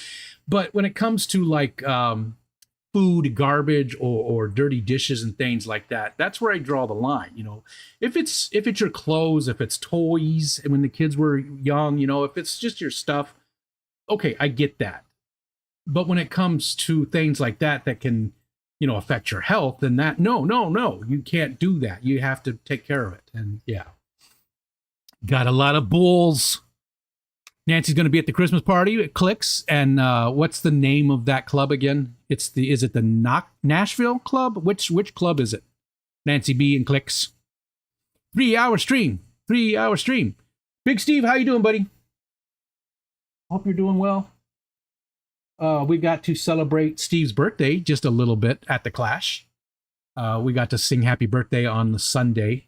But when it comes to like food, garbage, or dirty dishes and things like that, that's where I draw the line. If it's your clothes, if it's toys, and when the kids were young, if it's just your stuff, okay, I get that. But when it comes to things like that can, affect your health, then that no, you can't do that. You have to take care of it. And yeah, got a lot of bowls. Nancy's going to be at the Christmas party. It clicks. And what's the name of that club again? Is it the Nashville Club? Which club is it? Nancy B and Clicks. 3-hour stream. 3-hour stream. Big Steve, how you doing, buddy? Hope you're doing well. We got to celebrate Steve's birthday just a little bit at the Clash. We got to sing happy birthday on the Sunday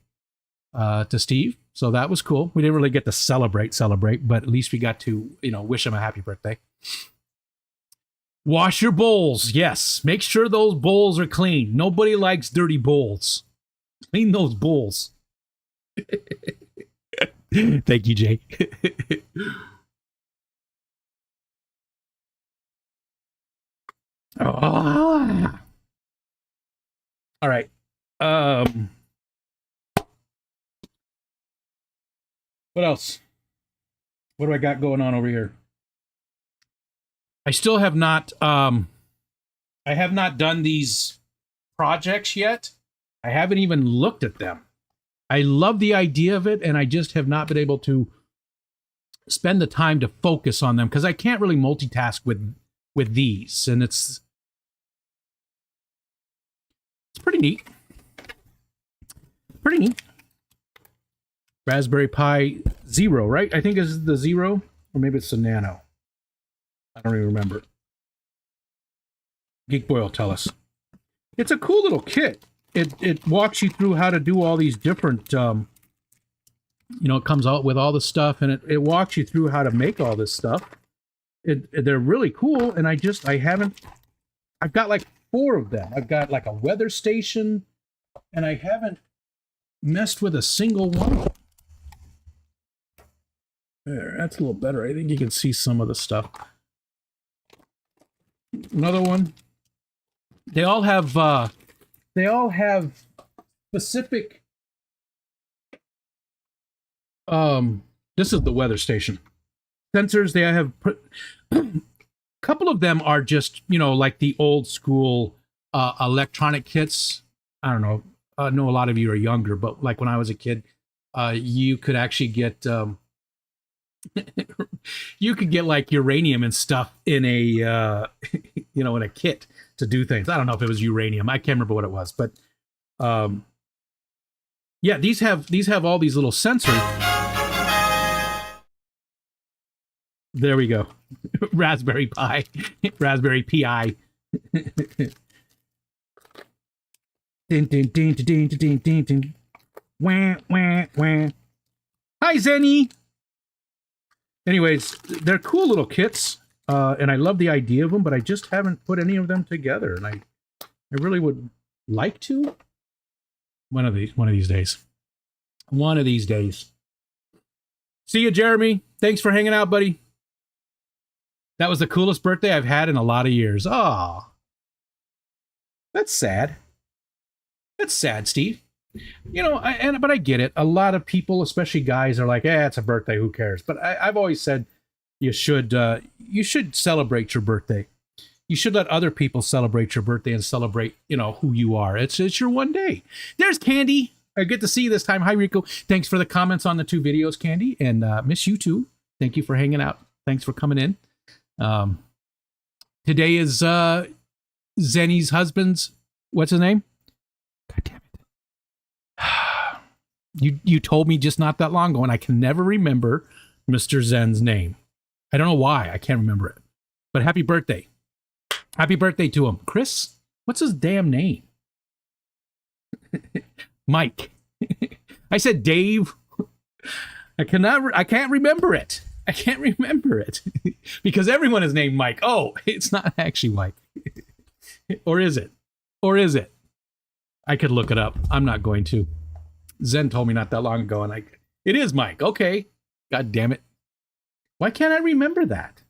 to Steve. So that was cool. We didn't really get to celebrate, but at least we got to, wish him a happy birthday. Wash your bowls. Yes. Make sure those bowls are clean. Nobody likes dirty bowls. Clean those bowls. Thank you, Jay. All right. What else? What do I got going on over here? I still have not I have not done these projects yet. I haven't even looked at them. I love the idea of it, and I just have not been able to spend the time to focus on them because I can't really multitask with these, and it's pretty neat. Pretty neat. Raspberry Pi Zero, right? I think is the Zero, or maybe it's the Nano. I don't even remember. Geek Boy will tell us. It's a cool little kit. It walks you through how to do all these different, it comes out with all the stuff, and it walks you through how to make all this stuff. They're really cool, and I've got like 4 of them. I've got like a weather station, and I haven't messed with a single one. There, that's a little better. I think you can see some of the stuff. Another one. They all have specific. This is the weather station. Sensors. They have. A couple of them are just, like the old school electronic kits. I don't know. I know a lot of you are younger, but like when I was a kid, you could actually get you could get like uranium and stuff in a in a kit to do things. I don't know if it was uranium. I can't remember what it was, but yeah, these have all these little sensors. There we go. Raspberry Pi. Raspberry Pi. Din, din, din, din, din, din, din, din. Wah, wah, wah. Hi, Zenny. Anyways, they're cool little kits, and I love the idea of them, but I just haven't put any of them together, and I really would like to. One of these days. One of these days. See you, Jeremy. Thanks for hanging out, buddy. That was the coolest birthday I've had in a lot of years. Aw. That's sad. That's sad, Steve. But I get it. A lot of people, especially guys, are like, it's a birthday, who cares? But I've always said you should celebrate your birthday. You should let other people celebrate your birthday and celebrate, who you are. It's your one day. There's Candy. I get to see you this time. Hi, Rico. Thanks for the comments on the 2 videos, Candy. And miss you too. Thank you for hanging out. Thanks for coming in. Today is Zenny's husband's, what's his name? God damn it. You told me just not that long ago, and I can never remember Mr. Zen's name. I don't know why. I can't remember it. But happy birthday. Happy birthday to him. Chris? What's his damn name? Mike. I said Dave. I can't remember it. I can't remember it. Because everyone is named Mike. Oh, it's not actually Mike. Or is it? Or is it? I could look it up. I'm not going to. Zen told me not that long ago, and it is Mike. Okay. God damn it. Why can't I remember that?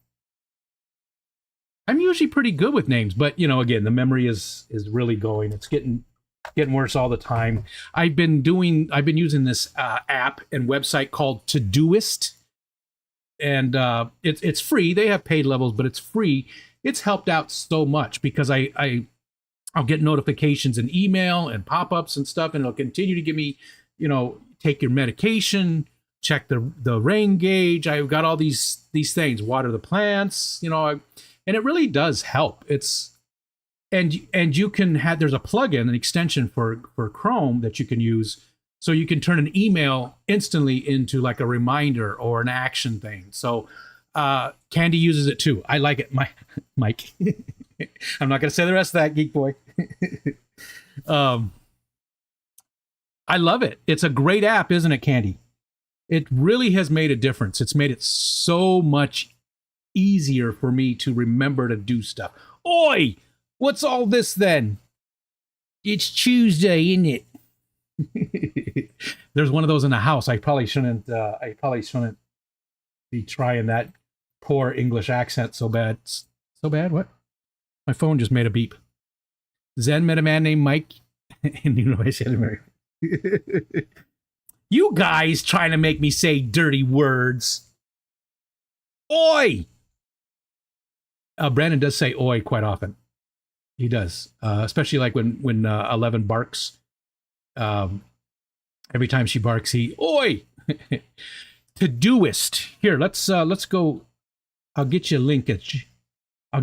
I'm usually pretty good with names, but again, the memory is really going. It's getting worse all the time. I've been using this app and website called Todoist, and it's free. They have paid levels, but it's free. It's helped out so much because I'll get notifications and email and pop-ups and stuff, and it'll continue to give me, take your medication, check the rain gauge. I've got all these things, water the plants, and it really does help. And you can there's a plugin, an extension for Chrome that you can use, so you can turn an email instantly into like a reminder or an action thing. So Candy uses it too. I like it, Mike. I'm not going to say the rest of that, Geek Boy. um, I love it. It's a great app, isn't it, Candy? It really has made a difference. It's made it so much easier for me to remember to do stuff. Oi, what's all this then? It's Tuesday, isn't it? There's one of those in the house. I probably shouldn't. I probably shouldn't be trying that poor English accent so bad. So bad? What? My phone just made a beep. Zen met a man named Mike. And you know I said Mary. You guys trying to make me say dirty words. Oi! Brandon does say oi quite often. He does, especially like when 11 barks. Every time she barks, he oi. Todoist. Here, let's go. I'll get you linkage. I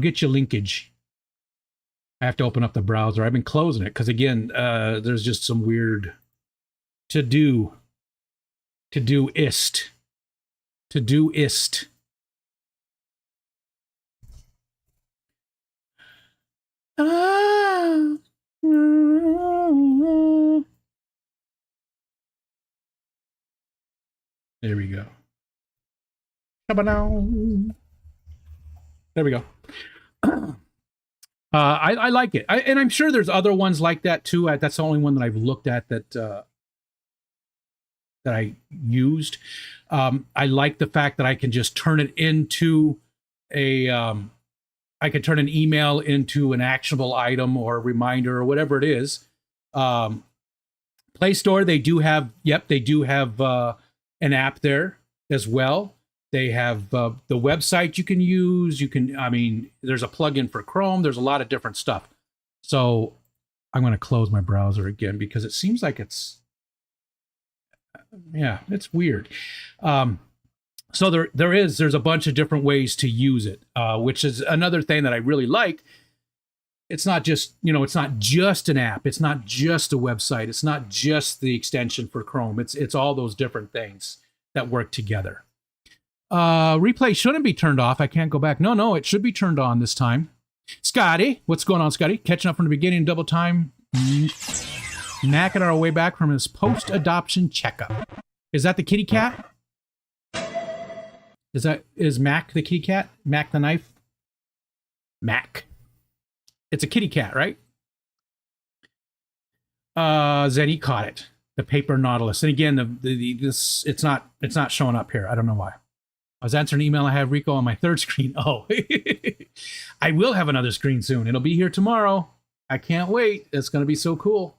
have to open up the browser. I've been closing it because again, there's just some weird Todoist. There we go. There we go. I like it, and I'm sure there's other ones like that too. That's the only one that I've looked at that I used. I like the fact that I can just turn it into I can turn an email into an actionable item or a reminder or whatever it is. Play Store, they do have an app there as well. They have the website you can use. There's a plugin for Chrome. There's a lot of different stuff. So I'm going to close my browser again because it seems like it's weird. So there's a bunch of different ways to use it, which is another thing that I really like. It's not just an app. It's not just a website. It's not just the extension for Chrome. It's all those different things that work together. Replay shouldn't be turned off. I can't go back. No, it should be turned on this time. Scotty, what's going on, Scotty? Catching up from the beginning, double time. Knacking our way back from his post-adoption checkup. Is that the kitty cat? Is Mac the kitty cat? Mac the knife? Mac. It's a kitty cat, right? Zenny caught it. The paper Nautilus. And again, it's not showing up here. I don't know why. I was answering an email. I have Rico on my third screen. Oh, I will have another screen soon. It'll be here tomorrow. I can't wait. It's going to be so cool.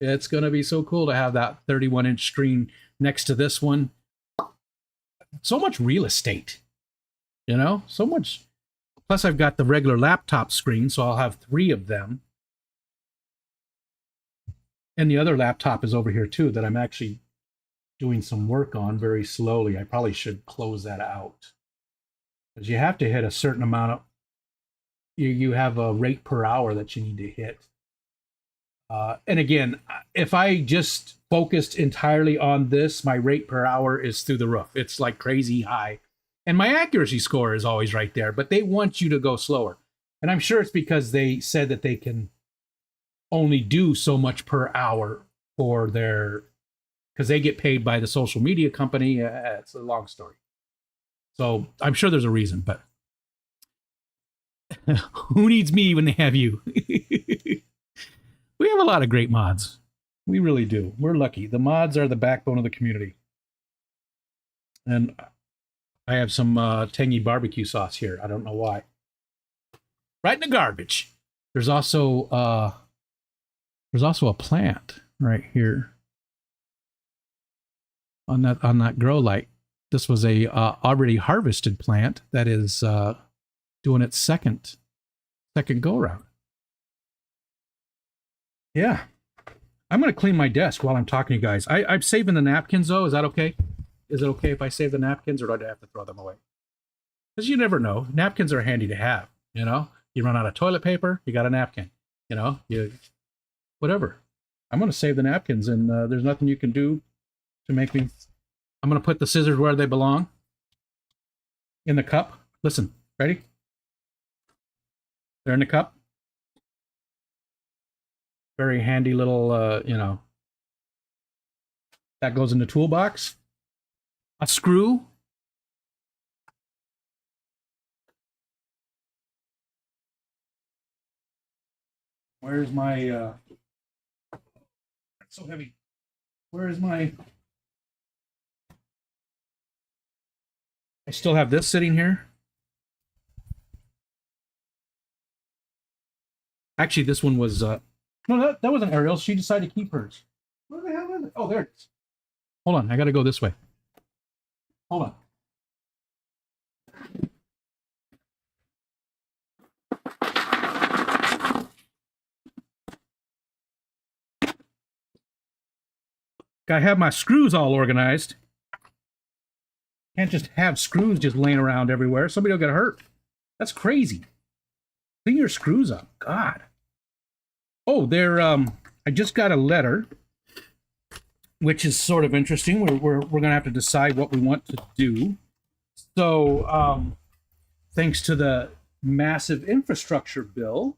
It's going to be so cool to have that 31-inch screen next to this one. So much real estate, so much. Plus, I've got the regular laptop screen, so I'll have 3 of them. And the other laptop is over here, too, that I'm actually doing some work on very slowly. I probably should close that out. Because you have to hit a certain amount of... You have a rate per hour that you need to hit. And again, if I just focused entirely on this, my rate per hour is through the roof. It's like crazy high. And my accuracy score is always right there, but they want you to go slower. And I'm sure it's because they said that they can only do so much per hour for because they get paid by the social media company. It's a long story. So I'm sure there's a reason, but who needs me when they have you? We have a lot of great mods. We really do. We're lucky. The mods are the backbone of the community. And I have some tangy barbecue sauce here. I don't know why. Right in the garbage. There's also a plant right here on that grow light. This was a already harvested plant that is doing its second go around. Yeah. I'm going to clean my desk while I'm talking to you guys. I'm saving the napkins, though. Is that okay? Is it okay if I save the napkins, or do I have to throw them away? Because you never know. Napkins are handy to have, You run out of toilet paper, you got a napkin. Whatever. I'm going to save the napkins, and there's nothing you can do to make me... I'm going to put the scissors where they belong. In the cup. Listen. Ready? They're in the cup. Very handy little, that goes in the toolbox. A screw. Where's my, it's so heavy. Where is my, I still have this sitting here. Actually, this one was, no, that wasn't Ariel's. She decided to keep hers. Where the hell is it? Oh, there it is. Hold on. I got to go this way. Hold on. I have my screws all organized. Can't just have screws just laying around everywhere. Somebody will get hurt. That's crazy. Clean your screws up. God. Oh, I just got a letter, which is sort of interesting. We're going to have to decide what we want to do. So, thanks to the massive infrastructure bill,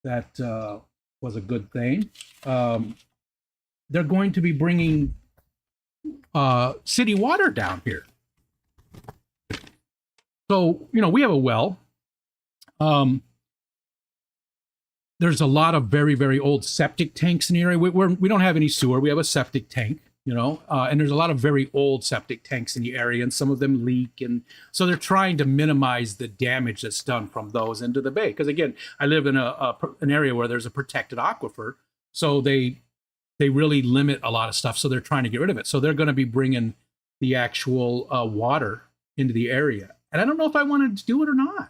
that was a good thing. They're going to be bringing city water down here. So, we have a well. There's a lot of very, very old septic tanks in the area. We don't have any sewer. We have a septic tank, and there's a lot of very old septic tanks in the area, and some of them leak. And so they're trying to minimize the damage that's done from those into the bay. Because, again, I live in an area where there's a protected aquifer. So they really limit a lot of stuff. So they're trying to get rid of it. So they're going to be bringing the actual water into the area. And I don't know if I wanted to do it or not.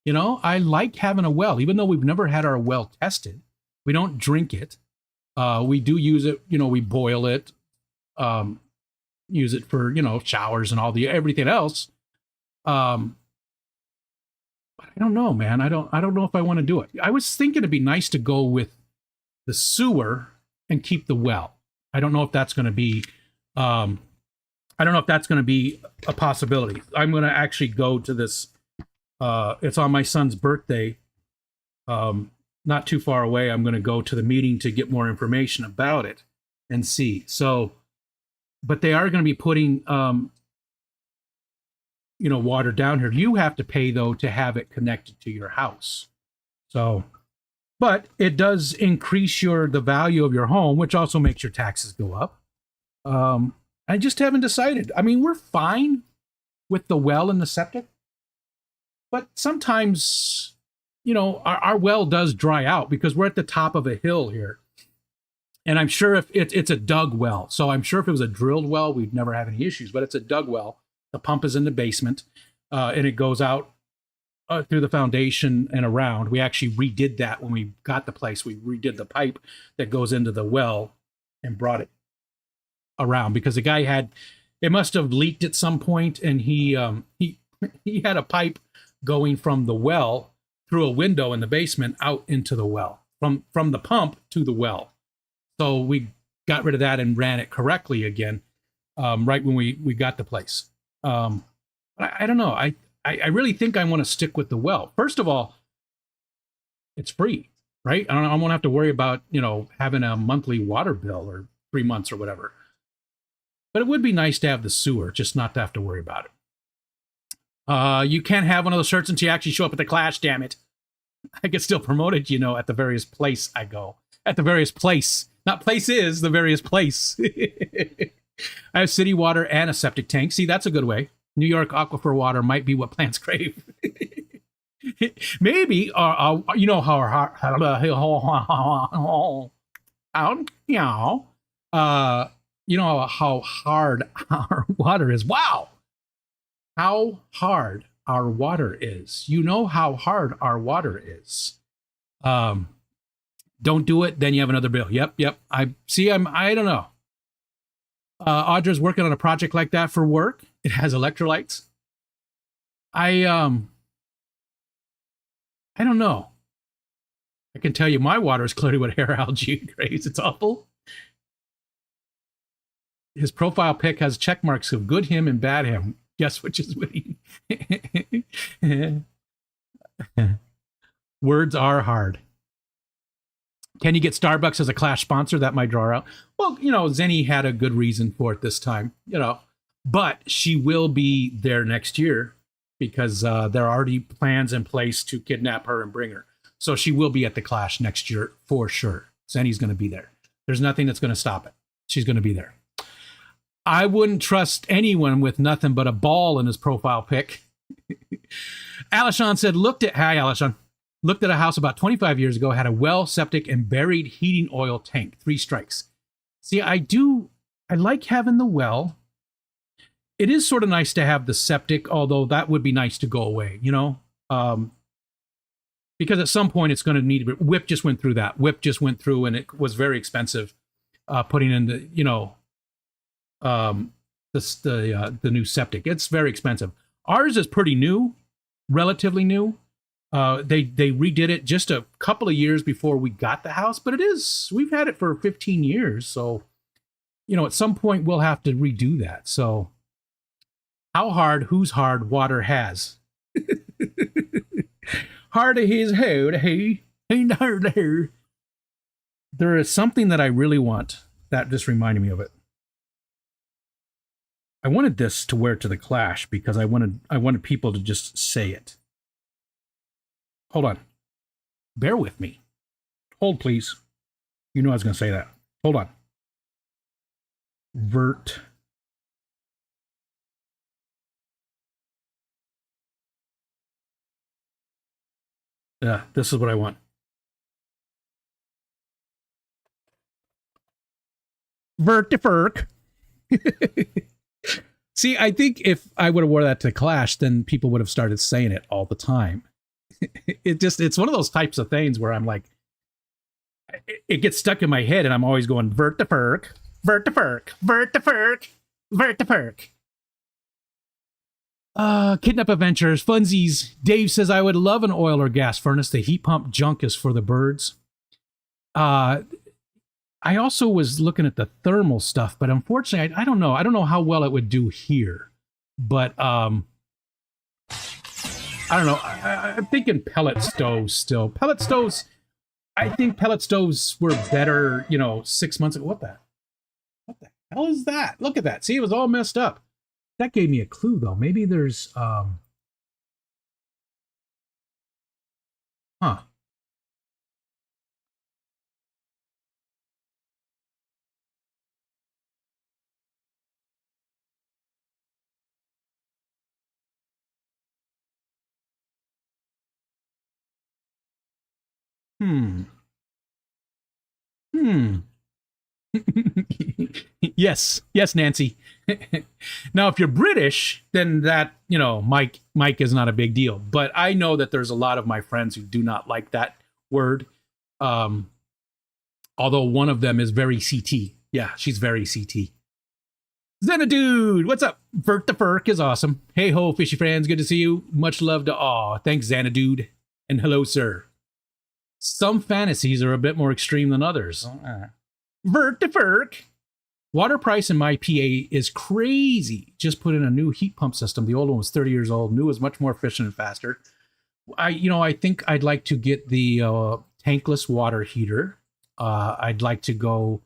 I like having a well, even though we've never had our well tested. We don't drink it. We do use it. We boil it, use it for, showers and everything else. But I don't know, man. I don't know if I want to do it. I was thinking it'd be nice to go with the sewer and keep the well. I don't know if that's going to be, a possibility. I'm going to actually go to this. It's on my son's birthday. Not too far away. I'm going to go to the meeting to get more information about it and see. So, but they are going to be putting, water down here. You have to pay though to have it connected to your house. So, but it does increase the value of your home, which also makes your taxes go up. I just haven't decided. I mean, we're fine with the well and the septic. But sometimes, our well does dry out because we're at the top of a hill here. And I'm sure if it's a dug well. So I'm sure if it was a drilled well, we'd never have any issues. But it's a dug well. The pump is in the basement and it goes out through the foundation and around. We actually redid that when we got the place. We redid the pipe that goes into the well and brought it around because the guy it must have leaked at some point, and he had a pipe going from the well through a window in the basement out into the well, from the pump to the well. So we got rid of that and ran it correctly again, right when we got the place. I don't know. I really think I want to stick with the well. First of all, it's free, right? I won't have to worry about, having a monthly water bill or 3 months or whatever. But it would be nice to have the sewer, just not to have to worry about it. You can't have one of those shirts until you actually show up at the clash, damn it. I get still promoted, at the various place I go. At the various place. Not places, the various place. I have city water and a septic tank. See, that's a good way. New York aquifer water might be what plants crave. Maybe, how hard our water is. Wow. How hard our water is. You know how hard our water is. Don't do it, then you have another bill. Yep. I don't know. Audra's working on a project like that for work. It has electrolytes. I don't know. I can tell you my water is clearly with hair algae graves. It's awful. His profile pic has check marks of good him and bad him. Guess which is winning. Words are hard. Can you get Starbucks as a Clash sponsor? That might draw her out. Well, Zenny had a good reason for it this time, but she will be there next year because there are already plans in place to kidnap her and bring her. So she will be at the Clash next year for sure. Zenny's going to be there. There's nothing that's going to stop it. She's going to be there. I wouldn't trust anyone with nothing but a ball in his profile pic. Alishon said, hi, Alishon. Looked at a house about 25 years ago, had a well, septic, and buried heating oil tank. 3 strikes. See, I like having the well. It is sort of nice to have the septic, although that would be nice to go away, because at some point it's going to need to be. WIP just went through that. WIP just went through, and it was very expensive putting in the new septic. It's very expensive. Ours is pretty new, relatively new. They redid it just a couple of years before we got the house, but we've had it for 15 years. So, at some point we'll have to redo that. So whose hard water has. Hard of his hair, hey, ain't hard hair. There is something that I really want. That just reminded me of it. I wanted this to wear to the Clash because I wanted people to just say it. Hold on. Bear with me. Hold, please. You know I was going to say that. Hold on. Vert. Yeah, this is what I want. Vertifirk. See, I think if I would have wore that to Clash, then people would have started saying it all the time. It's one of those types of things where I'm like, it gets stuck in my head and I'm always going vertifirk, vertifirk, vertifirk, vertifirk. Kidnap Adventures, Funsies. Dave says, I would love an oil or gas furnace. The heat pump junk is for the birds. I also was looking at the thermal stuff, but unfortunately, I don't know. I don't know how well it would do here. But I don't know. I'm thinking pellet stoves still. Pellet stoves, I think pellet stoves were better, 6 months ago. What the hell is that? Look at that. See, it was all messed up. That gave me a clue, though. Maybe there's... Huh. Yes, Nancy. Now, if you're British, then that, Mike is not a big deal. But I know that there's a lot of my friends who do not like that word. Although one of them is very CT. Yeah, she's very CT. Xanadude, what's up? Vert the Furk is awesome. Hey ho, fishy friends, good to see you. Much love to all. Thanks, Xanadude. And hello, sir. Some fantasies are a bit more extreme than others. Vert the Furk. Water price in my PA is crazy. Just put in a new heat pump system. The old one was 30 years old. New is much more efficient and faster. I think I'd like to get the tankless water heater. I'd like to go.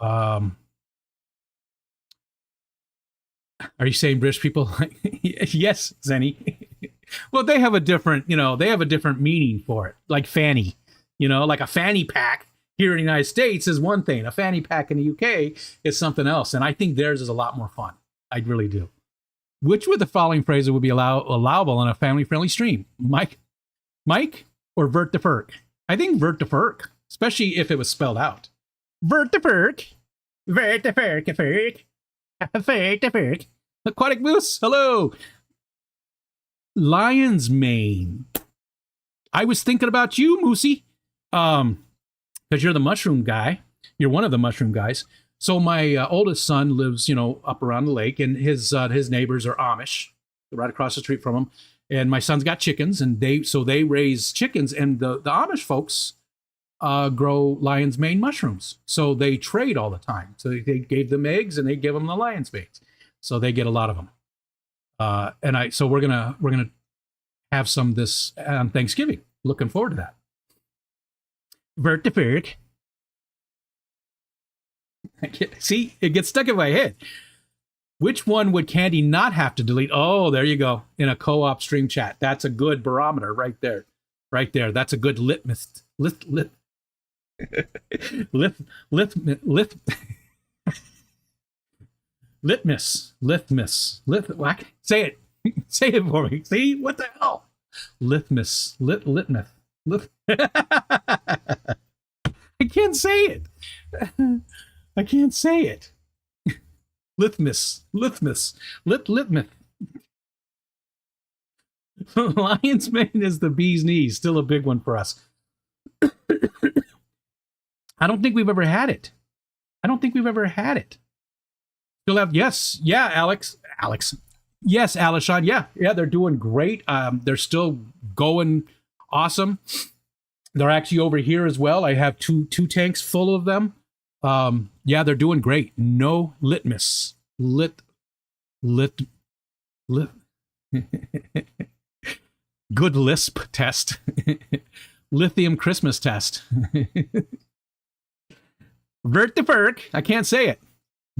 Are you saying British people? Yes, Zenny. Well, they have a different, meaning for it. Like fanny, like a fanny pack here in the United States is one thing. A fanny pack in the UK is something else. And I think theirs is a lot more fun. I really do. Which with the following phrase would be allowable in a family-friendly stream? Mike or Vert the Furk? I think Vert the Furk, especially if it was spelled out. Vert the Furk. Vert the Furk. Vert the Furk. Aquatic Moose, hello. Lion's Mane. I was thinking about you, Moosey. Because you're the mushroom guy. You're one of the mushroom guys. So my oldest son lives, up around the lake, and his neighbors are Amish, right across the street from him. And my son's got chickens, and they raise chickens, and the Amish folks grow lion's mane mushrooms. So they trade all the time. So they gave them eggs, and they give them the lion's manes. So they get a lot of them. So we're gonna have some this on Thanksgiving. Looking forward to that. Vertiferk. See, it gets stuck in my head. Which one would Candy not have to delete? Oh, there you go. In a co-op stream chat. That's a good barometer right there. Right there. That's a good litmus. Litmus. Say it. Say it for me. See? What the hell? Litmus. Litmus. I can't say it. I can't say it. Litmus. Litmus. Litmus. Lion's mane is the bee's knees. Still a big one for us. I don't think we've ever had it. Still have, yes. Yeah, Alex. Yes, Alishon. Yeah, they're doing great. They're still going awesome. They're actually over here as well. I have two tanks full of them. Yeah, they're doing great. No litmus. Good Lisp test. Lithium Christmas test. Vertiferk. I can't say it.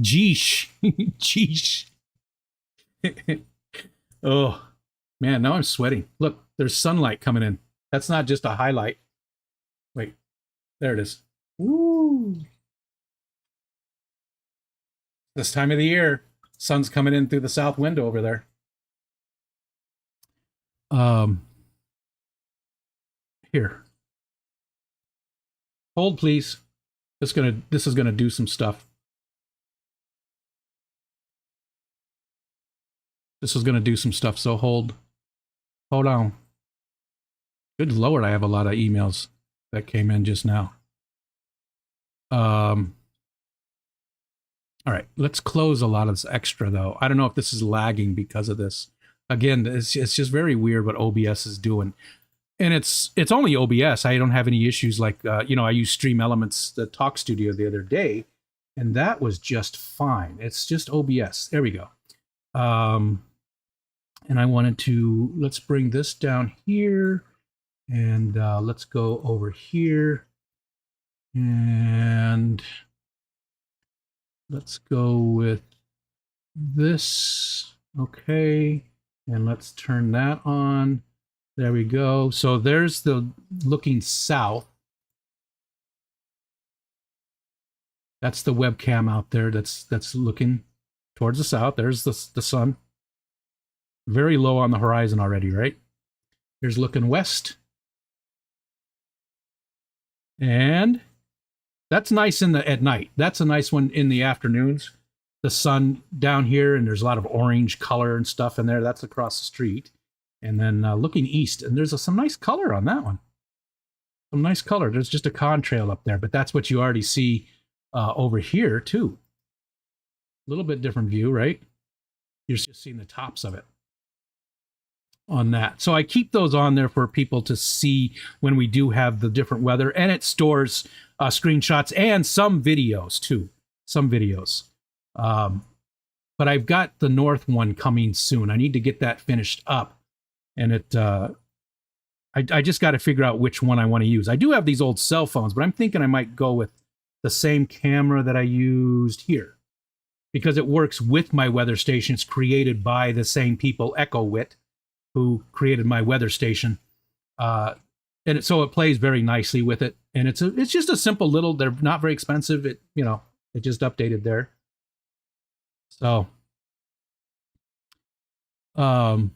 Geesh. Geesh. Oh, man, now I'm sweating. Look, there's sunlight coming in. That's not just a highlight. Wait, there it is. Woo. This time of the year, sun's coming in through the south window over there. Here. Hold, please. This is gonna do some stuff. This is gonna do some stuff, so hold on. Good Lord, I have a lot of emails that came in just now. All right, let's close a lot of this extra though. I don't know if this is lagging because of this. Again, it's just very weird what OBS is doing. And it's only OBS. I don't have any issues like, I use Stream Elements, the Talk Studio the other day, and that was just fine. It's just OBS. There we go. And I wanted to, let's bring this down here, and let's go over here. And let's go with this. Okay. And let's turn that on. There we go. So there's the looking south. That's the webcam out there that's looking towards the south. There's the sun. Very low on the horizon already, right? Here's looking west. And that's nice at night. That's a nice one in the afternoons. The sun down here, and there's a lot of orange color and stuff in there. That's across the street. And then looking east, and there's some nice color on that one. Some nice color. There's just a contrail up there, but that's what you already see over here too. A little bit different view, right? You're just seeing the tops of it on that. So I keep those on there for people to see when we do have the different weather, and it stores screenshots and some videos too. Some videos. But I've got the north one coming soon. I need to get that finished up. And I just got to figure out which one I want to use. I do have these old cell phones, but I'm thinking I might go with the same camera that I used here, because it works with my weather stations created by the same people, EchoWit, who created my weather station. And so it plays very nicely with it. And it's just a simple little, they're not very expensive. It just updated there. So, don't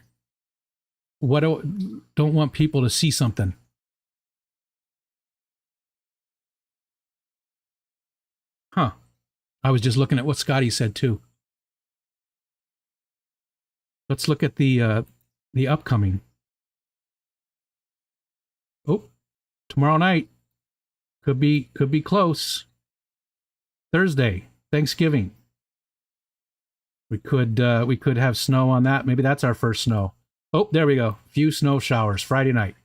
want people to see something. Huh. I was just looking at what Scotty said too. Let's look at the upcoming. Oh, tomorrow night. Could be close. Thursday, Thanksgiving. We could have snow on that. Maybe that's our first snow. Oh, there we go. Few snow showers Friday night.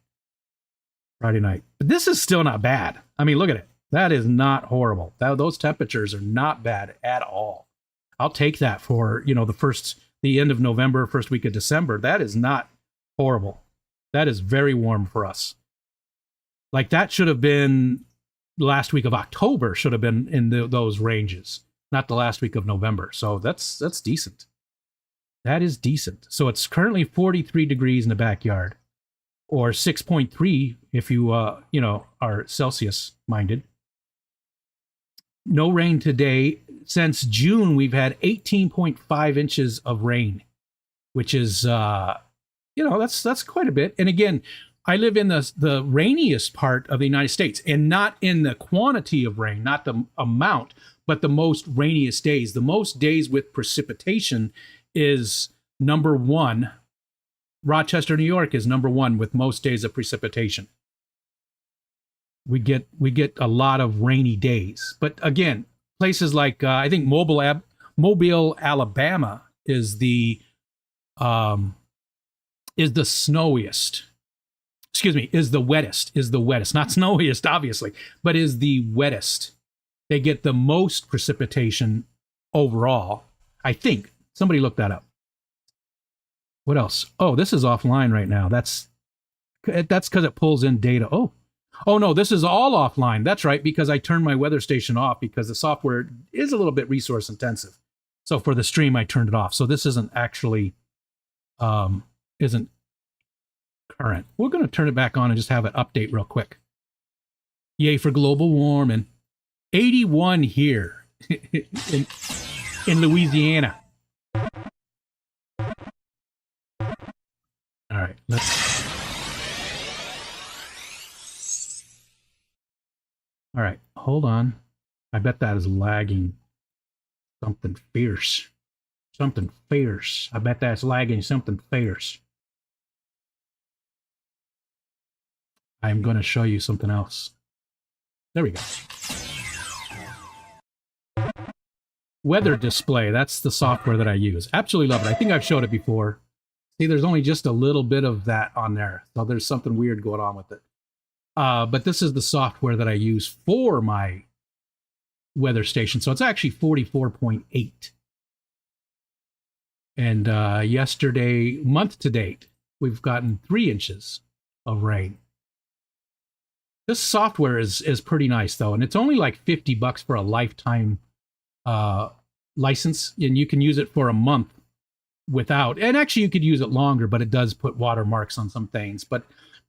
But this is still not bad. I mean, look at it. That is not horrible. Those temperatures are not bad at all. I'll take that for, the end of November, first week of December. That is not horrible. That is very warm for us. Like, that should have been the last week of October should have been in those ranges, not the last week of November. So that's decent. That is decent. So it's currently 43 degrees in the backyard, or 6.3 if you are Celsius minded. No rain today. Since June, we've had 18.5 inches of rain, which is that's quite a bit. And again, I live in the rainiest part of the United States, and not in the quantity of rain, not the amount, but the most rainiest days. The most days with precipitation is number one. Rochester, New York is number one with most days of precipitation. We get a lot of rainy days. But again, places like I think Mobile, Alabama is the snowiest. Excuse me, is the wettest, not snowiest, obviously, but is the wettest. They get the most precipitation overall. I think. Somebody look that up. What else? Oh, this is offline right now. That's because it pulls in data. Oh no, this is all offline. That's right, because I turned my weather station off because the software is a little bit resource intensive. So for the stream, I turned it off. So this isn't actually isn't current. We're going to turn it back on and just have it update real quick. Yay for global warming. 81 here in Louisiana. All right, all right, hold on. I bet that is lagging something fierce. Something fierce. I bet that's lagging something fierce. I'm going to show you something else. There we go. Weather display. That's the software that I use. Absolutely love it. I think I've showed it before. See, there's only just a little bit of that on there. So there's something weird going on with it. But this is the software that I use for my weather station. So it's actually 44.8. And yesterday, month to date, we've gotten 3 inches of rain. This software is pretty nice, though. And it's only like $50 for a lifetime license. And you can use it for a month without. And actually, you could use it longer, but it does put watermarks on some things. But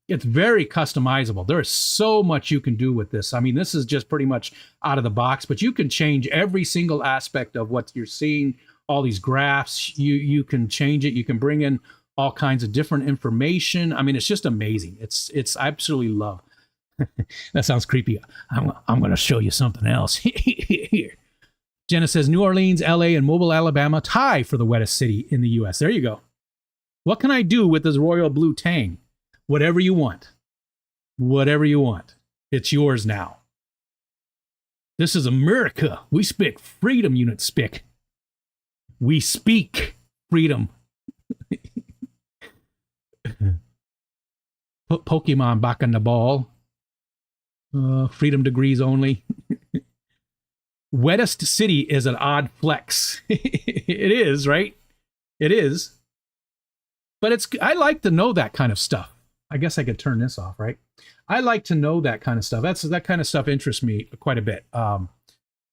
it's very customizable. There is so much you can do with this. I mean, this is just pretty much out of the box, but you can change every single aspect of what you're seeing. All these graphs, you can change it. You can bring in all kinds of different information. I mean, it's just amazing. It's absolutely love. That sounds creepy. I'm going to show you something else. Here. Jenna says New Orleans, LA, and Mobile, Alabama tie for the wettest city in the US. There you go. What can I do with this Royal Blue Tang? Whatever you want. Whatever you want. It's yours now. This is America. We speak freedom, unit spick. We speak freedom. Put Pokemon back on the ball. Freedom degrees only. Wettest city is an odd flex. It is, right? It is. But I like to know that kind of stuff. I guess I could turn this off, right? I like to know that kind of stuff. That kind of stuff interests me quite a bit.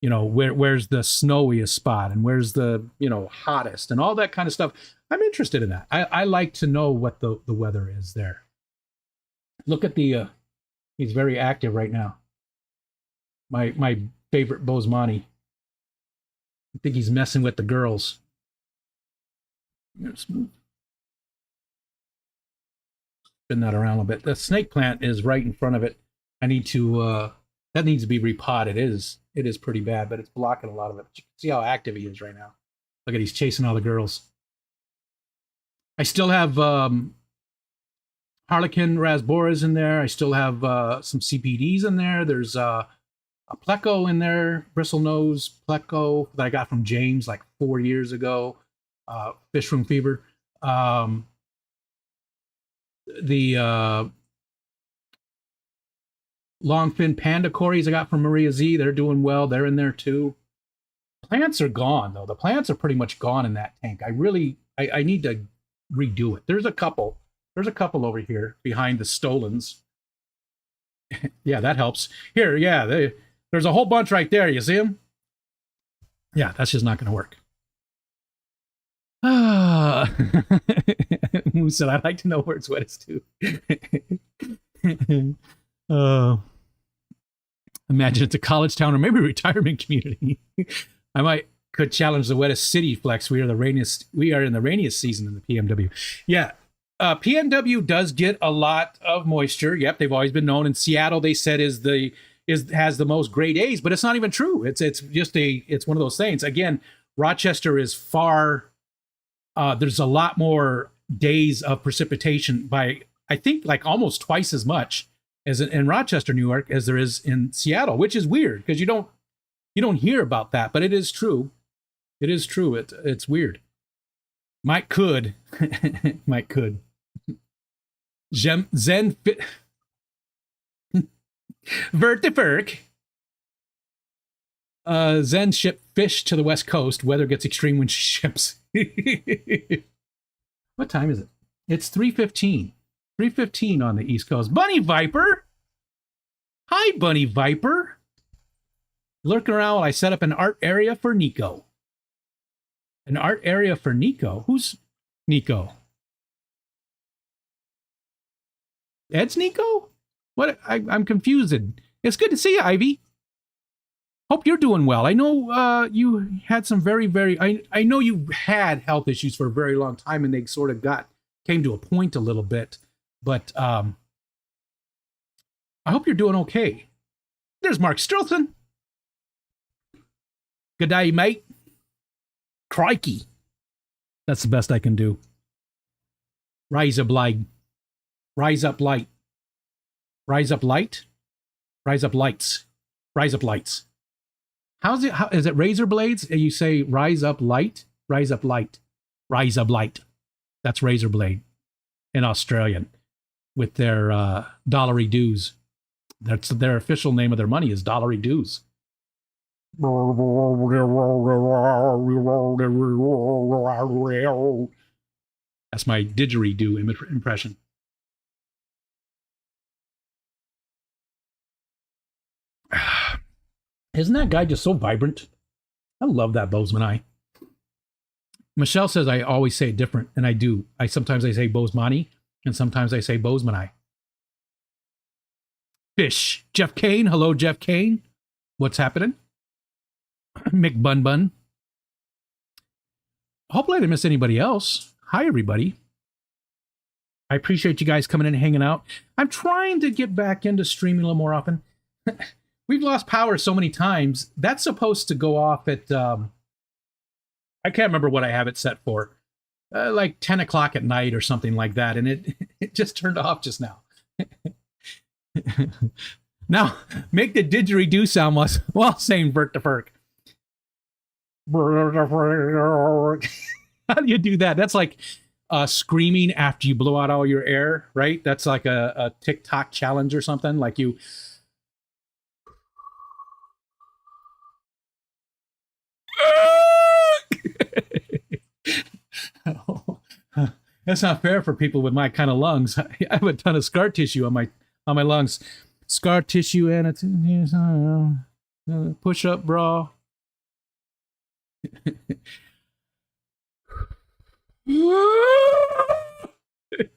Where's the snowiest spot and where's the, hottest and all that kind of stuff. I'm interested in that. I like to know what the weather is there. Look at he's very active right now. My favorite Bosemani. I think he's messing with the girls. Spin that around a little bit. The snake plant is right in front of it. I need to that needs to be repotted. It is pretty bad, but it's blocking a lot of it. You can see how active he is right now. Look at, he's chasing all the girls. I still have Harlequin Rasboras in there. I still have some CPDs in there. There's a Pleco in there, bristlenose Pleco that I got from James like 4 years ago. Fish Room Fever. The longfin panda cories I got from Maria Z. They're doing well. They're in there too. Plants are gone though. The plants are pretty much gone in that tank. I need to redo it. There's a couple over here behind the stolons. Yeah, that helps. Here, yeah, there's a whole bunch right there. You see them? Yeah, that's just not going to work. Ah, Who said I'd like to know where it's wettest too? uh, imagine it's a college town or maybe a retirement community. I might could challenge the wettest city flex. We are the rainiest. We are in the rainiest season in the PMW. Yeah, PNW does get a lot of moisture. Yep, they've always been known. In Seattle, they said has the most grade A's, but it's not even true. It's just it's one of those things. Again, Rochester is far. There's a lot more days of precipitation by I think like almost twice as much as in Rochester, New York, as there is in Seattle, which is weird because you don't hear about that, but it is true. It is true. It's weird. Mike could. Mike could. Zen fit. Vertiferk. Zen ship fish to the west coast. Weather gets extreme when she ships. What time is it? It's 3:15. 3:15 on the East Coast. Bunny Viper. Hi, Bunny Viper. Lurking around while I set up an art area for Nico. An art area for Nico? Who's Nico? Ed's Nico? What? I'm confused. It's good to see you, Ivy. Hope you're doing well. I know you had some I know you had health issues for a very long time and they sort of came to a point a little bit. But I hope you're doing okay. There's Mark Stilson. Good day, mate. Crikey. That's the best I can do. Rise up light. Rise up light. Rise up light. Rise up lights. Rise up lights. How's it? Is it razor blades? You say rise up light? Rise up light. Rise up light. That's razor blade in Australian with their dollary dues. That's their official name of their money is dollary dues. That's my didgeridoo impression. Isn't that guy just so vibrant? I love that Bozeman eye. Michelle says I always say it different, and I do. Sometimes I say Bozeman, and sometimes I say Bozeman eye. Fish. Jeff Kane. Hello, Jeff Kane. What's happening? Mick Bun Bun. Hopefully I didn't miss anybody else. Hi, everybody. I appreciate you guys coming in and hanging out. I'm trying to get back into streaming a little more often. We've lost power so many times. That's supposed to go off at, I can't remember what I have it set for. Like 10 o'clock at night or something like that. And it just turned off just now. Now, make the didgeridoo sound while saying Bert the Ferk. How do you do that? That's like screaming after you blow out all your air, right? That's like a TikTok challenge or something. Like you... That's not fair for people with my kind of lungs. I have a ton of scar tissue on my lungs. Scar tissue and it's push up bra.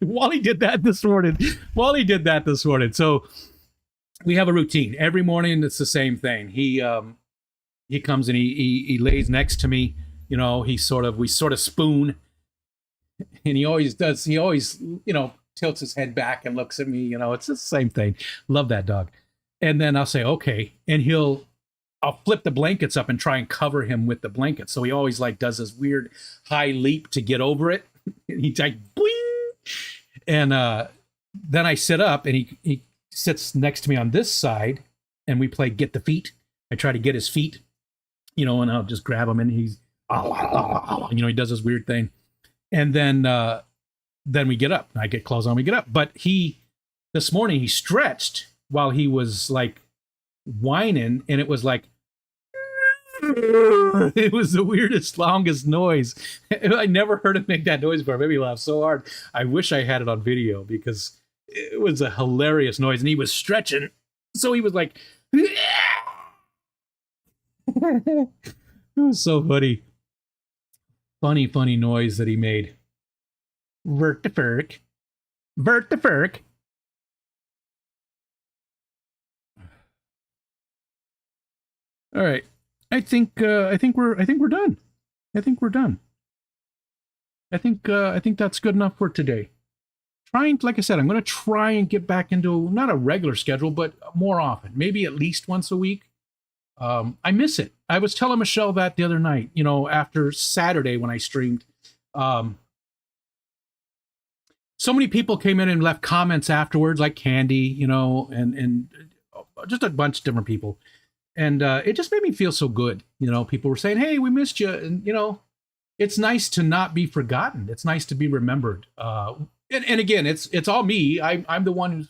Wally did that this morning. So we have a routine every morning. It's the same thing. He comes and he lays next to me. You know, we sort of spoon, and he always tilts his head back and looks at me. You know, it's the same thing. Love that dog. And then I'll say, okay. And I'll flip the blankets up and try and cover him with the blankets. So he always like does this weird high leap to get over it. And he's like, boing! And then I sit up and he sits next to me on this side and we play get the feet. I try to get his feet, and I'll just grab him and he's, he does this weird thing. And then we get up. I get clothes on, we get up. But this morning he stretched while he was like whining, and it was like, it was the weirdest, longest noise. I never heard him make that noise before. It made me laugh so hard. I wish I had it on video because it was a hilarious noise. And he was stretching So he was like, it was so funny. Funny noise that he made. Vert the Ferk. Vert the Ferk. All right. I think we're done. I think we're done. I think that's good enough for today. Trying, like I said, I'm going to try and get back into not a regular schedule, but more often, maybe at least once a week. I miss it. I was telling Michelle that the other night, you know, after Saturday when I streamed. So many people came in and left comments afterwards, like Candy, you know, and just a bunch of different people. And it just made me feel so good. You know, people were saying, hey, we missed you. And, you know, it's nice to not be forgotten. It's nice to be remembered. And again, it's all me. I'm the one who's,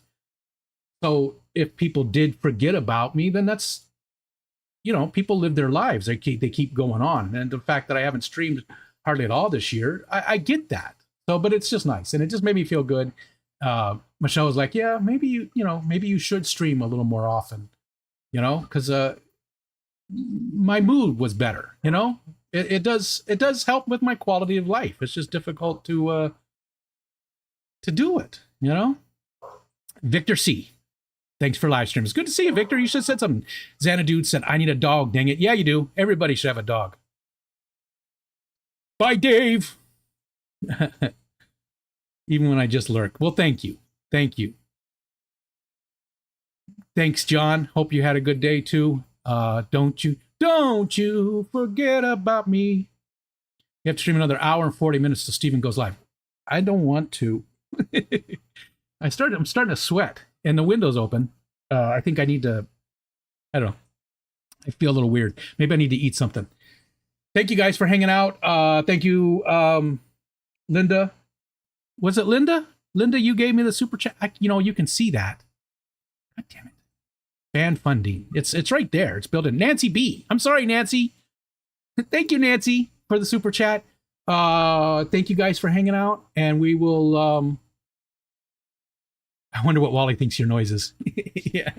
so if people did forget about me, then that's, you know, people live their lives. They keep going on. And the fact that I haven't streamed hardly at all this year, I get that. So, but it's just nice. And it just made me feel good. Michelle was like, yeah, maybe you should stream a little more often, you know, because my mood was better, you know. It does help with my quality of life. It's just difficult to do it, you know. Victor C, thanks for live stream. It's good to see you, Victor. You should have said something. Xanadude said, I need a dog, dang it. Yeah, you do. Everybody should have a dog. Bye, Dave. Even when I just lurk. Well, thank you. Thank you. Thanks, John. Hope you had a good day, too. Don't you forget about me. You have to stream another hour and 40 minutes till Steven goes live. I don't want to. I'm starting to sweat and the window's open. I think I need to, I don't know. I feel a little weird. Maybe I need to eat something. Thank you guys for hanging out. Thank you, Linda. Was it Linda? Linda, you gave me the super chat. You know, you can see that. God damn it. Fan funding. It's right there. It's built in. Nancy B. I'm sorry, Nancy. Thank you, Nancy, for the super chat. Thank you guys for hanging out. And we will, I wonder what Wally thinks your noise is. Yeah.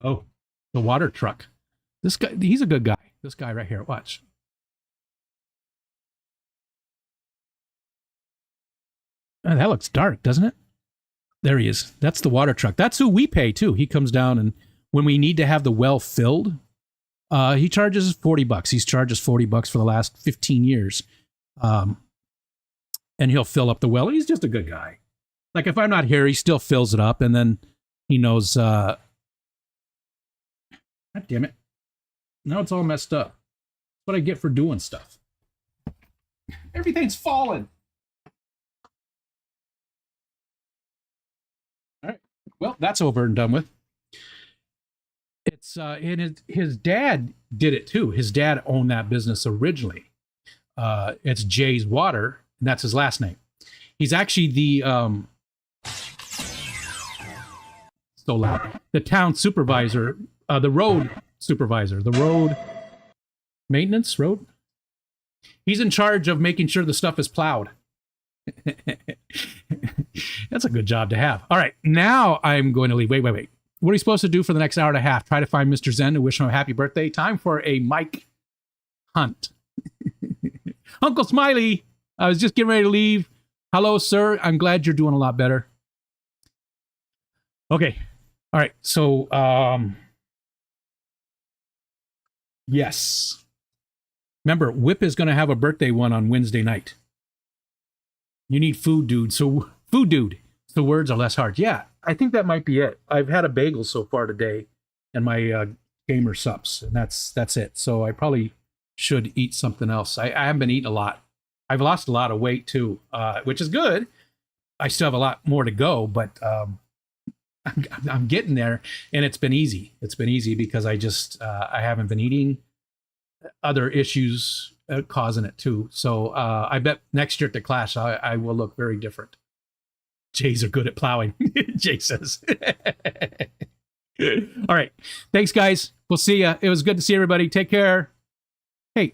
Oh, the water truck. This guy, he's a good guy. This guy right here. Watch. Oh, that looks dark, doesn't it? There he is. That's the water truck. That's who we pay, too. He comes down, and when we need to have the well filled, he charges $40. He's charged us $40 for the last 15 years. And he'll fill up the well. He's just a good guy. Like, if I'm not here, he still fills it up, and then he knows... God damn it. Now it's all messed up. That's what I get for doing stuff. Everything's fallen. All right. Well, that's over and done with. It's and his dad did it too. His dad owned that business originally. It's Jay's Water, and that's his last name. He's actually the so loud. The town supervisor, the road supervisor, the road maintenance road. He's in charge of making sure the stuff is plowed. That's a good job to have. All right, now I'm going to leave. Wait. What are you supposed to do for the next hour and a half? Try to find Mr. Zen to wish him a happy birthday. Time for a Mike Hunt. Uncle Smiley, I was just getting ready to leave. Hello, sir. I'm glad you're doing a lot better. Okay. All right. So, yes. Remember, Whip is going to have a birthday one on Wednesday night. You need food, dude. So, food, dude. So words are less hard. Yeah, I think that might be it. I've had a bagel so far today and my gamer sups, and that's it. So I probably should eat something else. I haven't been eating a lot. I've lost a lot of weight too, which is good. I still have a lot more to go, but I'm getting there, and it's been easy. It's been easy because I just I haven't been eating. Other issues causing it too. So I bet next year at the Clash I will look very different. Jays are good at plowing, Jay says. All right. Thanks, guys. We'll see ya. It was good to see everybody. Take care. Hey.